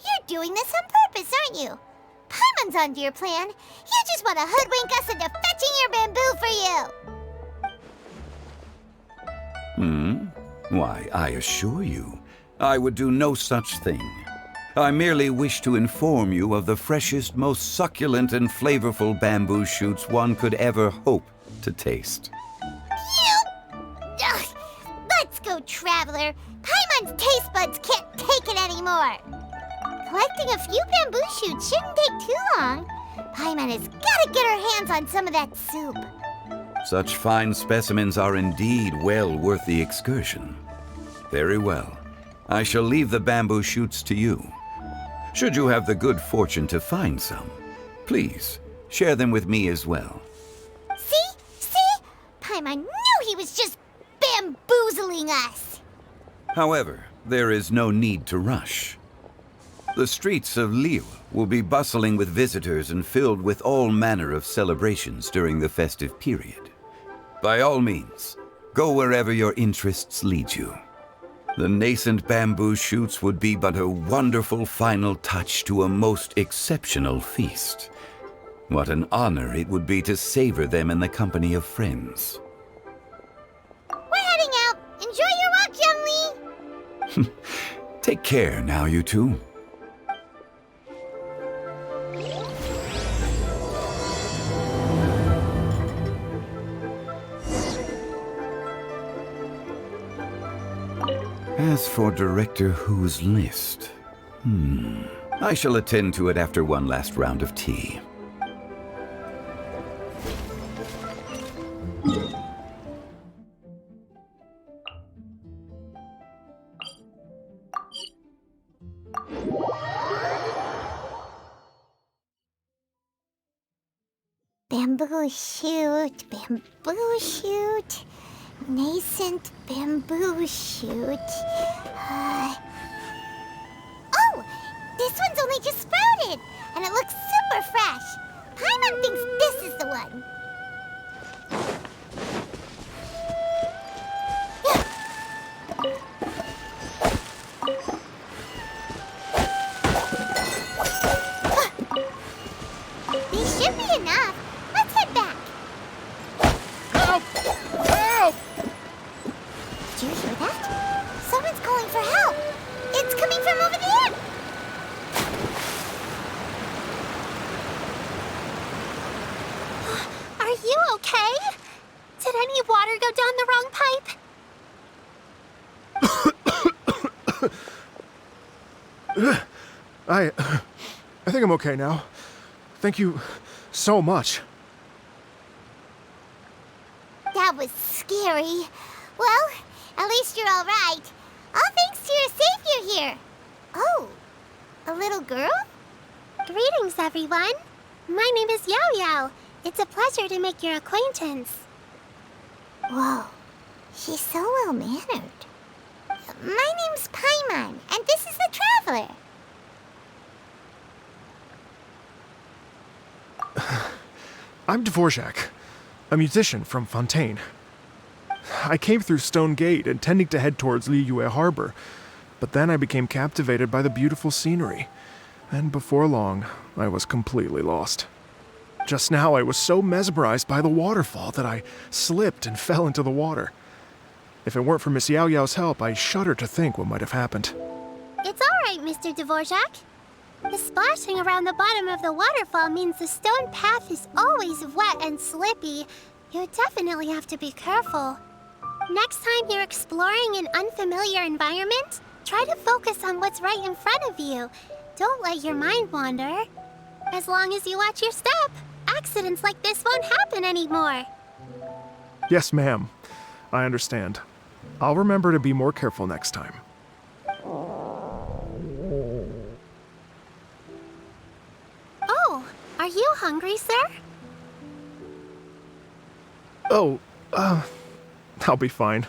You're doing this on purpose, aren't you? Paimon's onto your plan. You just want to hoodwink us into fetching your bamboo for you. Why, I assure you, I would do no such thing. I merely wish to inform you of the freshest, most succulent and flavorful bamboo shoots one could ever hope to taste. Ugh. Let's go, Traveler. Paimon's taste buds can't take it anymore. Collecting a few bamboo shoots shouldn't take too long. Paimon has got to get her hands on some of that soup. Such fine specimens are indeed well worth the excursion. Very well. I shall leave the bamboo shoots to you. Should you have the good fortune to find some, please share them with me as well. See? Paimon knew he was just bamboozling us. However, there is no need to rush. The streets of Liyue will be bustling with visitors and filled with all manner of celebrations during the festive period. By all means, go wherever your interests lead you. The nascent bamboo shoots would be but a wonderful final touch to a most exceptional feast. What an honor it would be to savor them in the company of friends. We're heading out. Enjoy your walk, Youngli. Take care now, you two. As for Director Who's list, I shall attend to it after one last round of tea. Bamboo shoot, nascent bamboo shoot. Oh, this one's only just sprouted, and it looks super fresh. Paimon thinks this is the one. These should be enough. Let's head back. Help! Help! Did you hear that? Someone's calling for help. It's coming from over there. Are you okay? Did any water go down the wrong pipe? I think I'm okay now. Thank you so much. That was scary. Well, at least you're all right. All thanks to your savior here. Oh, a little girl? Greetings, everyone. My name is Yao Yao. It's a pleasure to make your acquaintance. Whoa, she's so well-mannered. My name's Paimon, and this is the Traveler. I'm Dvorak, a musician from Fontaine. I came through Stone Gate intending to head towards Liyue Harbor, but then I became captivated by the beautiful scenery, and before long, I was completely lost. Just now, I was so mesmerized by the waterfall that I slipped and fell into the water. If it weren't for Miss Yao Yao's help, I shudder to think what might have happened. It's all right, Mr. Dvorak. The splashing around the bottom of the waterfall means the stone path is always wet and slippy. You definitely have to be careful. Next time you're exploring an unfamiliar environment, try to focus on what's right in front of you. Don't let your mind wander. As long as you watch your step, accidents like this won't happen anymore. Yes, ma'am. I understand. I'll remember to be more careful next time. Oh, are you hungry, sir? Oh, I'll be fine.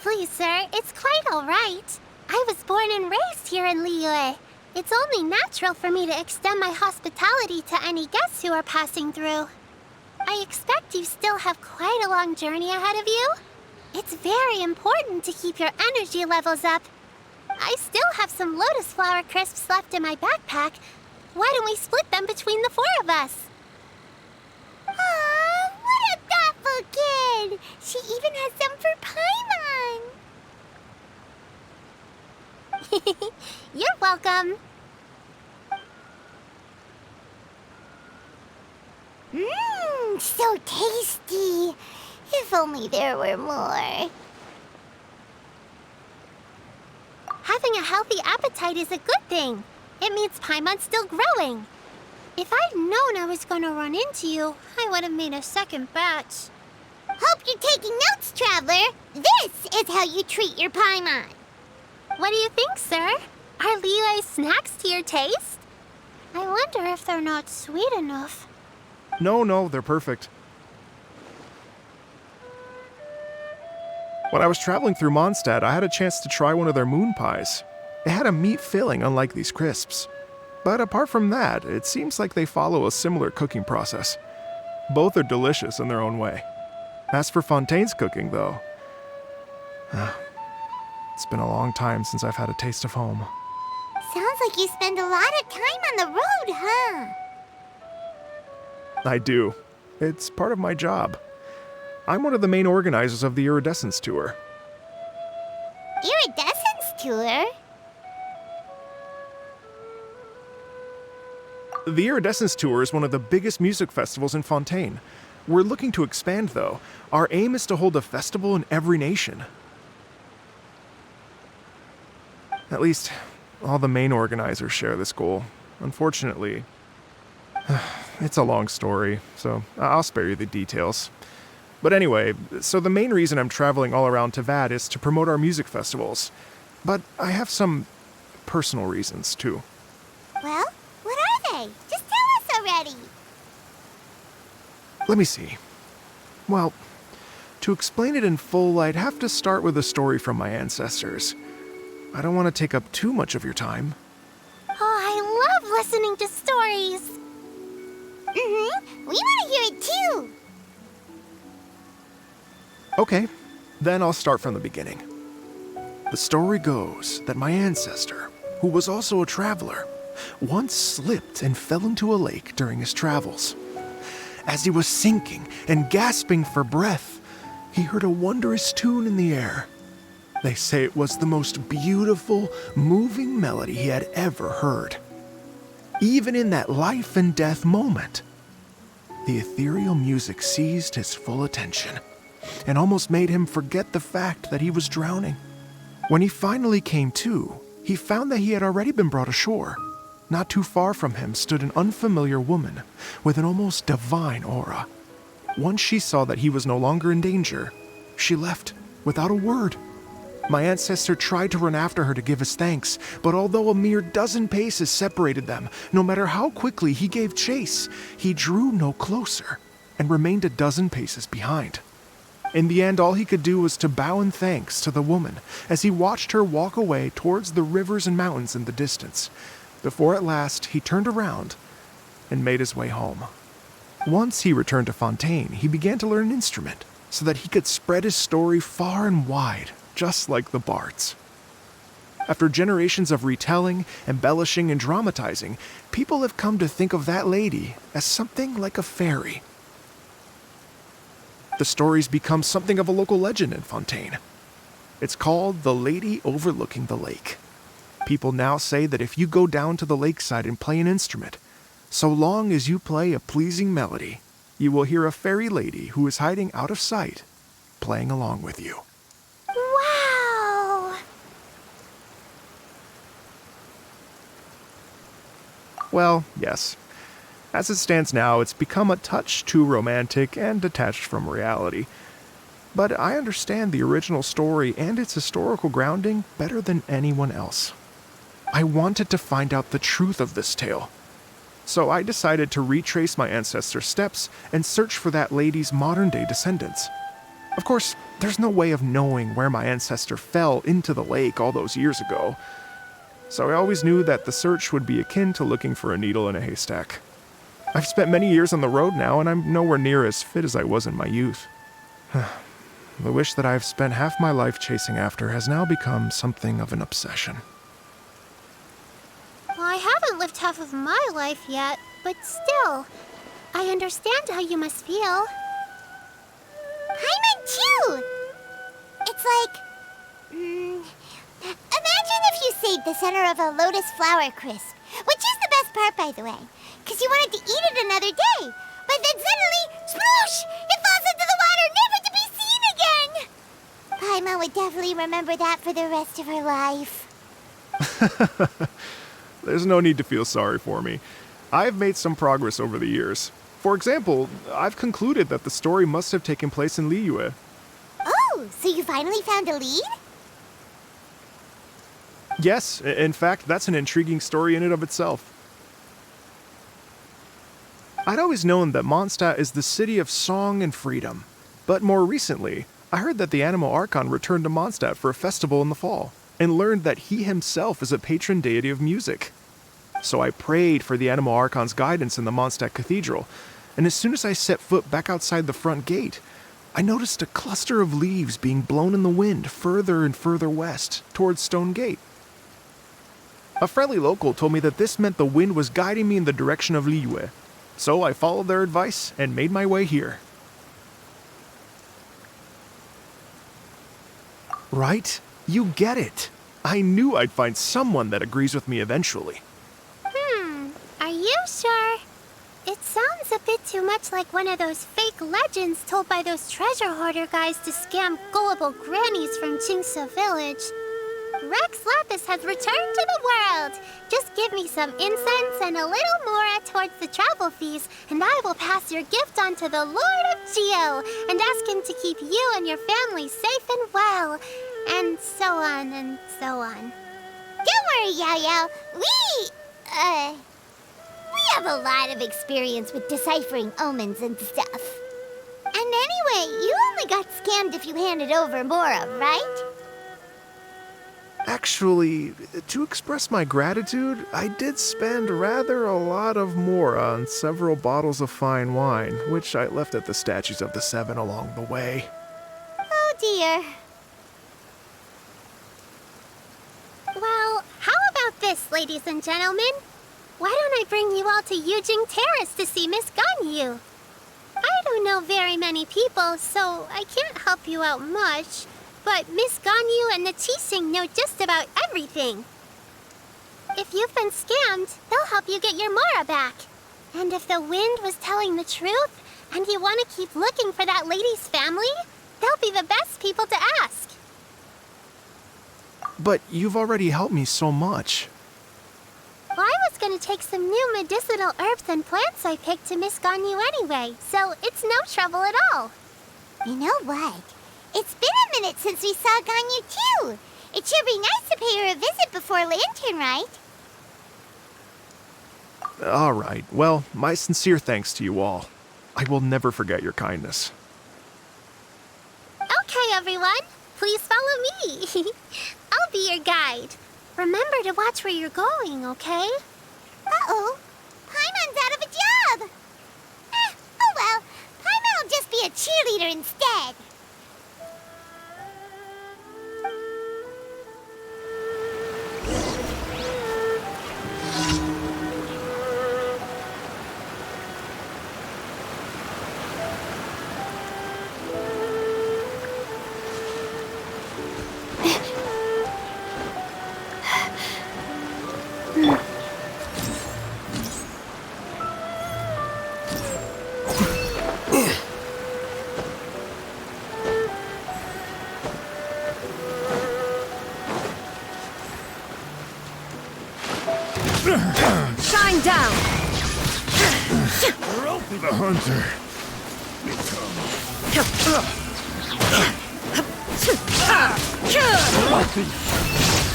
Please, sir, it's quite all right. I was born and raised here in Liyue. It's only natural for me to extend my hospitality to any guests who are passing through. I expect you still have quite a long journey ahead of you. It's very important to keep your energy levels up. I still have some lotus flower crisps left in my backpack. Why don't we split them between the four of us? Aw, what a thoughtful kid! She even has some for Paimon! You're welcome. Mmm, so tasty. If only there were more. Having a healthy appetite is a good thing. It means Paimon's still growing. If I'd known I was gonna run into you, I would have made a second batch. Hope you're taking notes, Traveler. This is how you treat your Paimon. What do you think, sir? Are Liyue's snacks to your taste? I wonder if they're not sweet enough. No, they're perfect. When I was traveling through Mondstadt, I had a chance to try one of their moon pies. It had a meat filling, unlike these crisps. But apart from that, it seems like they follow a similar cooking process. Both are delicious in their own way. As for Fontaine's cooking, though, it's been a long time since I've had a taste of home. Sounds like you spend a lot of time on the road, huh? I do. It's part of my job. I'm one of the main organizers of the Iridescence Tour. Iridescence Tour? The Iridescence Tour is one of the biggest music festivals in Fontaine. We're looking to expand, though. Our aim is to hold a festival in every nation. At least, all the main organizers share this goal. Unfortunately, it's a long story, so I'll spare you the details. But anyway, so the main reason I'm traveling all around Tavad is to promote our music festivals. But I have some personal reasons, too. Well, what are they? Just tell us already. Let me see. Well, to explain it in full, I'd have to start with a story from my ancestors. I don't want to take up too much of your time. Oh, I love listening to stories. We want to hear it too. Okay, then I'll start from the beginning. The story goes that my ancestor, who was also a traveler, once slipped and fell into a lake during his travels. As he was sinking and gasping for breath, he heard a wondrous tune in the air. They say it was the most beautiful, moving melody he had ever heard. Even in that life and death moment, the ethereal music seized his full attention and almost made him forget the fact that he was drowning. When he finally came to, he found that he had already been brought ashore. Not too far from him stood an unfamiliar woman with an almost divine aura. Once she saw that he was no longer in danger, she left without a word. My ancestor tried to run after her to give his thanks, but although a mere dozen paces separated them, no matter how quickly he gave chase, he drew no closer and remained a dozen paces behind. In the end, all he could do was to bow in thanks to the woman as he watched her walk away towards the rivers and mountains in the distance, before at last he turned around and made his way home. Once he returned to Fontaine, he began to learn an instrument so that he could spread his story far and wide, just like the bards. After generations of retelling, embellishing, and dramatizing, people have come to think of that lady as something like a fairy. The story's become something of a local legend in Fontaine. It's called The Lady Overlooking the Lake. People now say that if you go down to the lakeside and play an instrument, so long as you play a pleasing melody, you will hear a fairy lady who is hiding out of sight, playing along with you. Wow! Well, yes. As it stands now, it's become a touch too romantic and detached from reality. But I understand the original story and its historical grounding better than anyone else. I wanted to find out the truth of this tale. So I decided to retrace my ancestors' steps and search for that lady's modern-day descendants. Of course, there's no way of knowing where my ancestor fell into the lake all those years ago. So I always knew that the search would be akin to looking for a needle in a haystack. I've spent many years on the road now, and I'm nowhere near as fit as I was in my youth. The wish that I've spent half my life chasing after has now become something of an obsession. Well, I haven't lived half of my life yet, but still, I understand how you must feel. Paimon too! It's like... imagine if you saved the center of a lotus flower crisp, which is the best part, by the way, because you wanted to eat it another day, but then suddenly, sploosh! It falls into the water, never to be seen again! Paimon would definitely remember that for the rest of her life. There's no need to feel sorry for me. I've made some progress over the years. For example, I've concluded that the story must have taken place in Liyue. Oh, so you finally found a lead? Yes, in fact, that's an intriguing story in and of itself. I'd always known that Mondstadt is the city of song and freedom, but more recently, I heard that the Animo Archon returned to Mondstadt for a festival in the fall, and learned that he himself is a patron deity of music. So I prayed for the Animo Archon's guidance in the Mondstadt Cathedral, and as soon as I set foot back outside the front gate, I noticed a cluster of leaves being blown in the wind further and further west, towards Stone Gate. A friendly local told me that this meant the wind was guiding me in the direction of Liyue, so I followed their advice and made my way here. Right? You get it. I knew I'd find someone that agrees with me eventually. Are you sure? It sounds a bit too much like one of those fake legends told by those treasure hoarder guys to scam gullible grannies from Qingse Village. Rex Lapis has returned to the world. Just give me some incense and a little mora towards the travel fees, and I will pass your gift on to the Lord of Geo and ask him to keep you and your family safe and well. And so on and so on. Don't worry, Yao-Yao. We have a lot of experience with deciphering omens and stuff. And anyway, you only got scammed if you handed over Mora, right? Actually, to express my gratitude, I did spend rather a lot of mora on several bottles of fine wine, which I left at the Statues of the Seven along the way. Oh dear. Well, how about this, ladies and gentlemen? Why don't I bring you all to Yujing Terrace to see Miss Ganyu? I don't know very many people, so I can't help you out much. But Miss Ganyu and the Qixing know just about everything. If you've been scammed, they'll help you get your Mora back. And if the wind was telling the truth, and you want to keep looking for that lady's family, they'll be the best people to ask. But you've already helped me so much. Well, I was going to take some new medicinal herbs and plants I picked to Miss Ganyu anyway, so it's no trouble at all. You know what? It's been a minute since we saw Ganyu too. It should be nice to pay her a visit before Lantern, right? All right. Well, my sincere thanks to you all. I will never forget your kindness. Okay, everyone. Please follow me. I'll be your guide. Remember to watch where you're going, okay? Uh-oh. Paimon's out of a job. Oh well. Paimon will just be a cheerleader instead. Shine down! The hunter.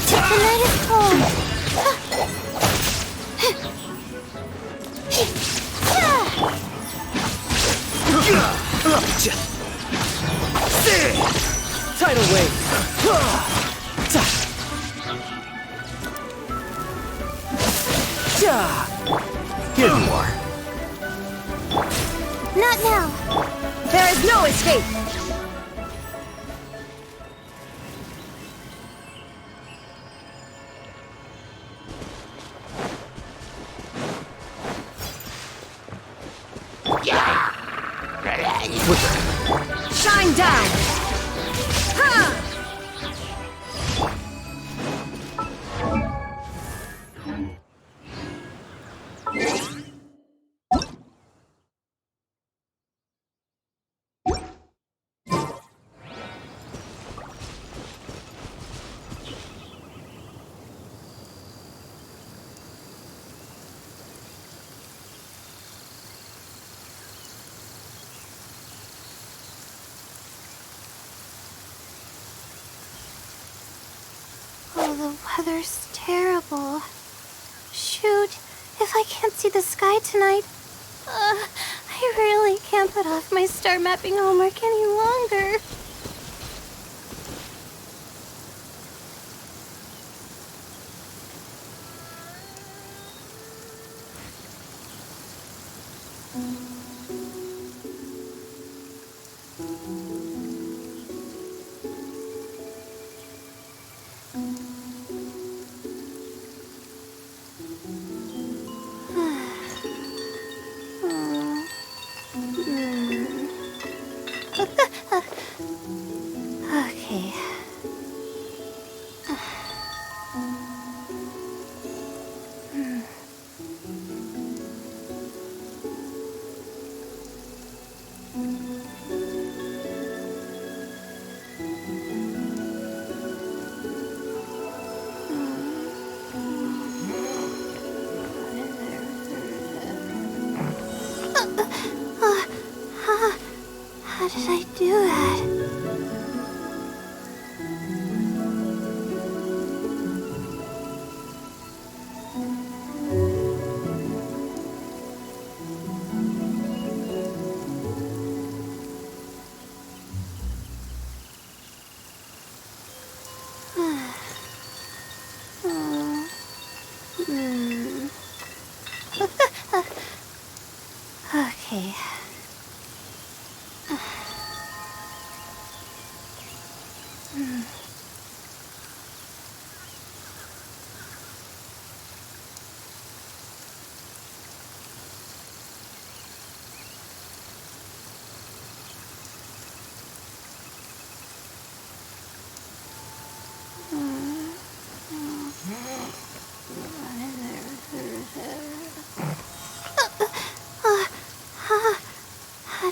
The night is cold. Tidal wave. Here you are. Not now. There is no escape! Shine down! Ha! Oh, the weather's terrible. Shoot, if I can't see the sky tonight, I really can't put off my star mapping homework any longer. How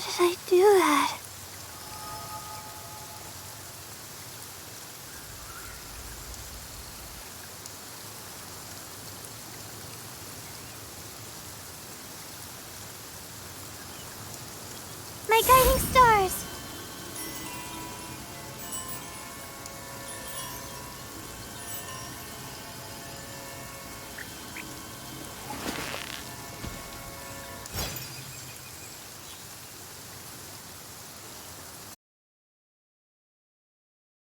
did I do that? My guiding star!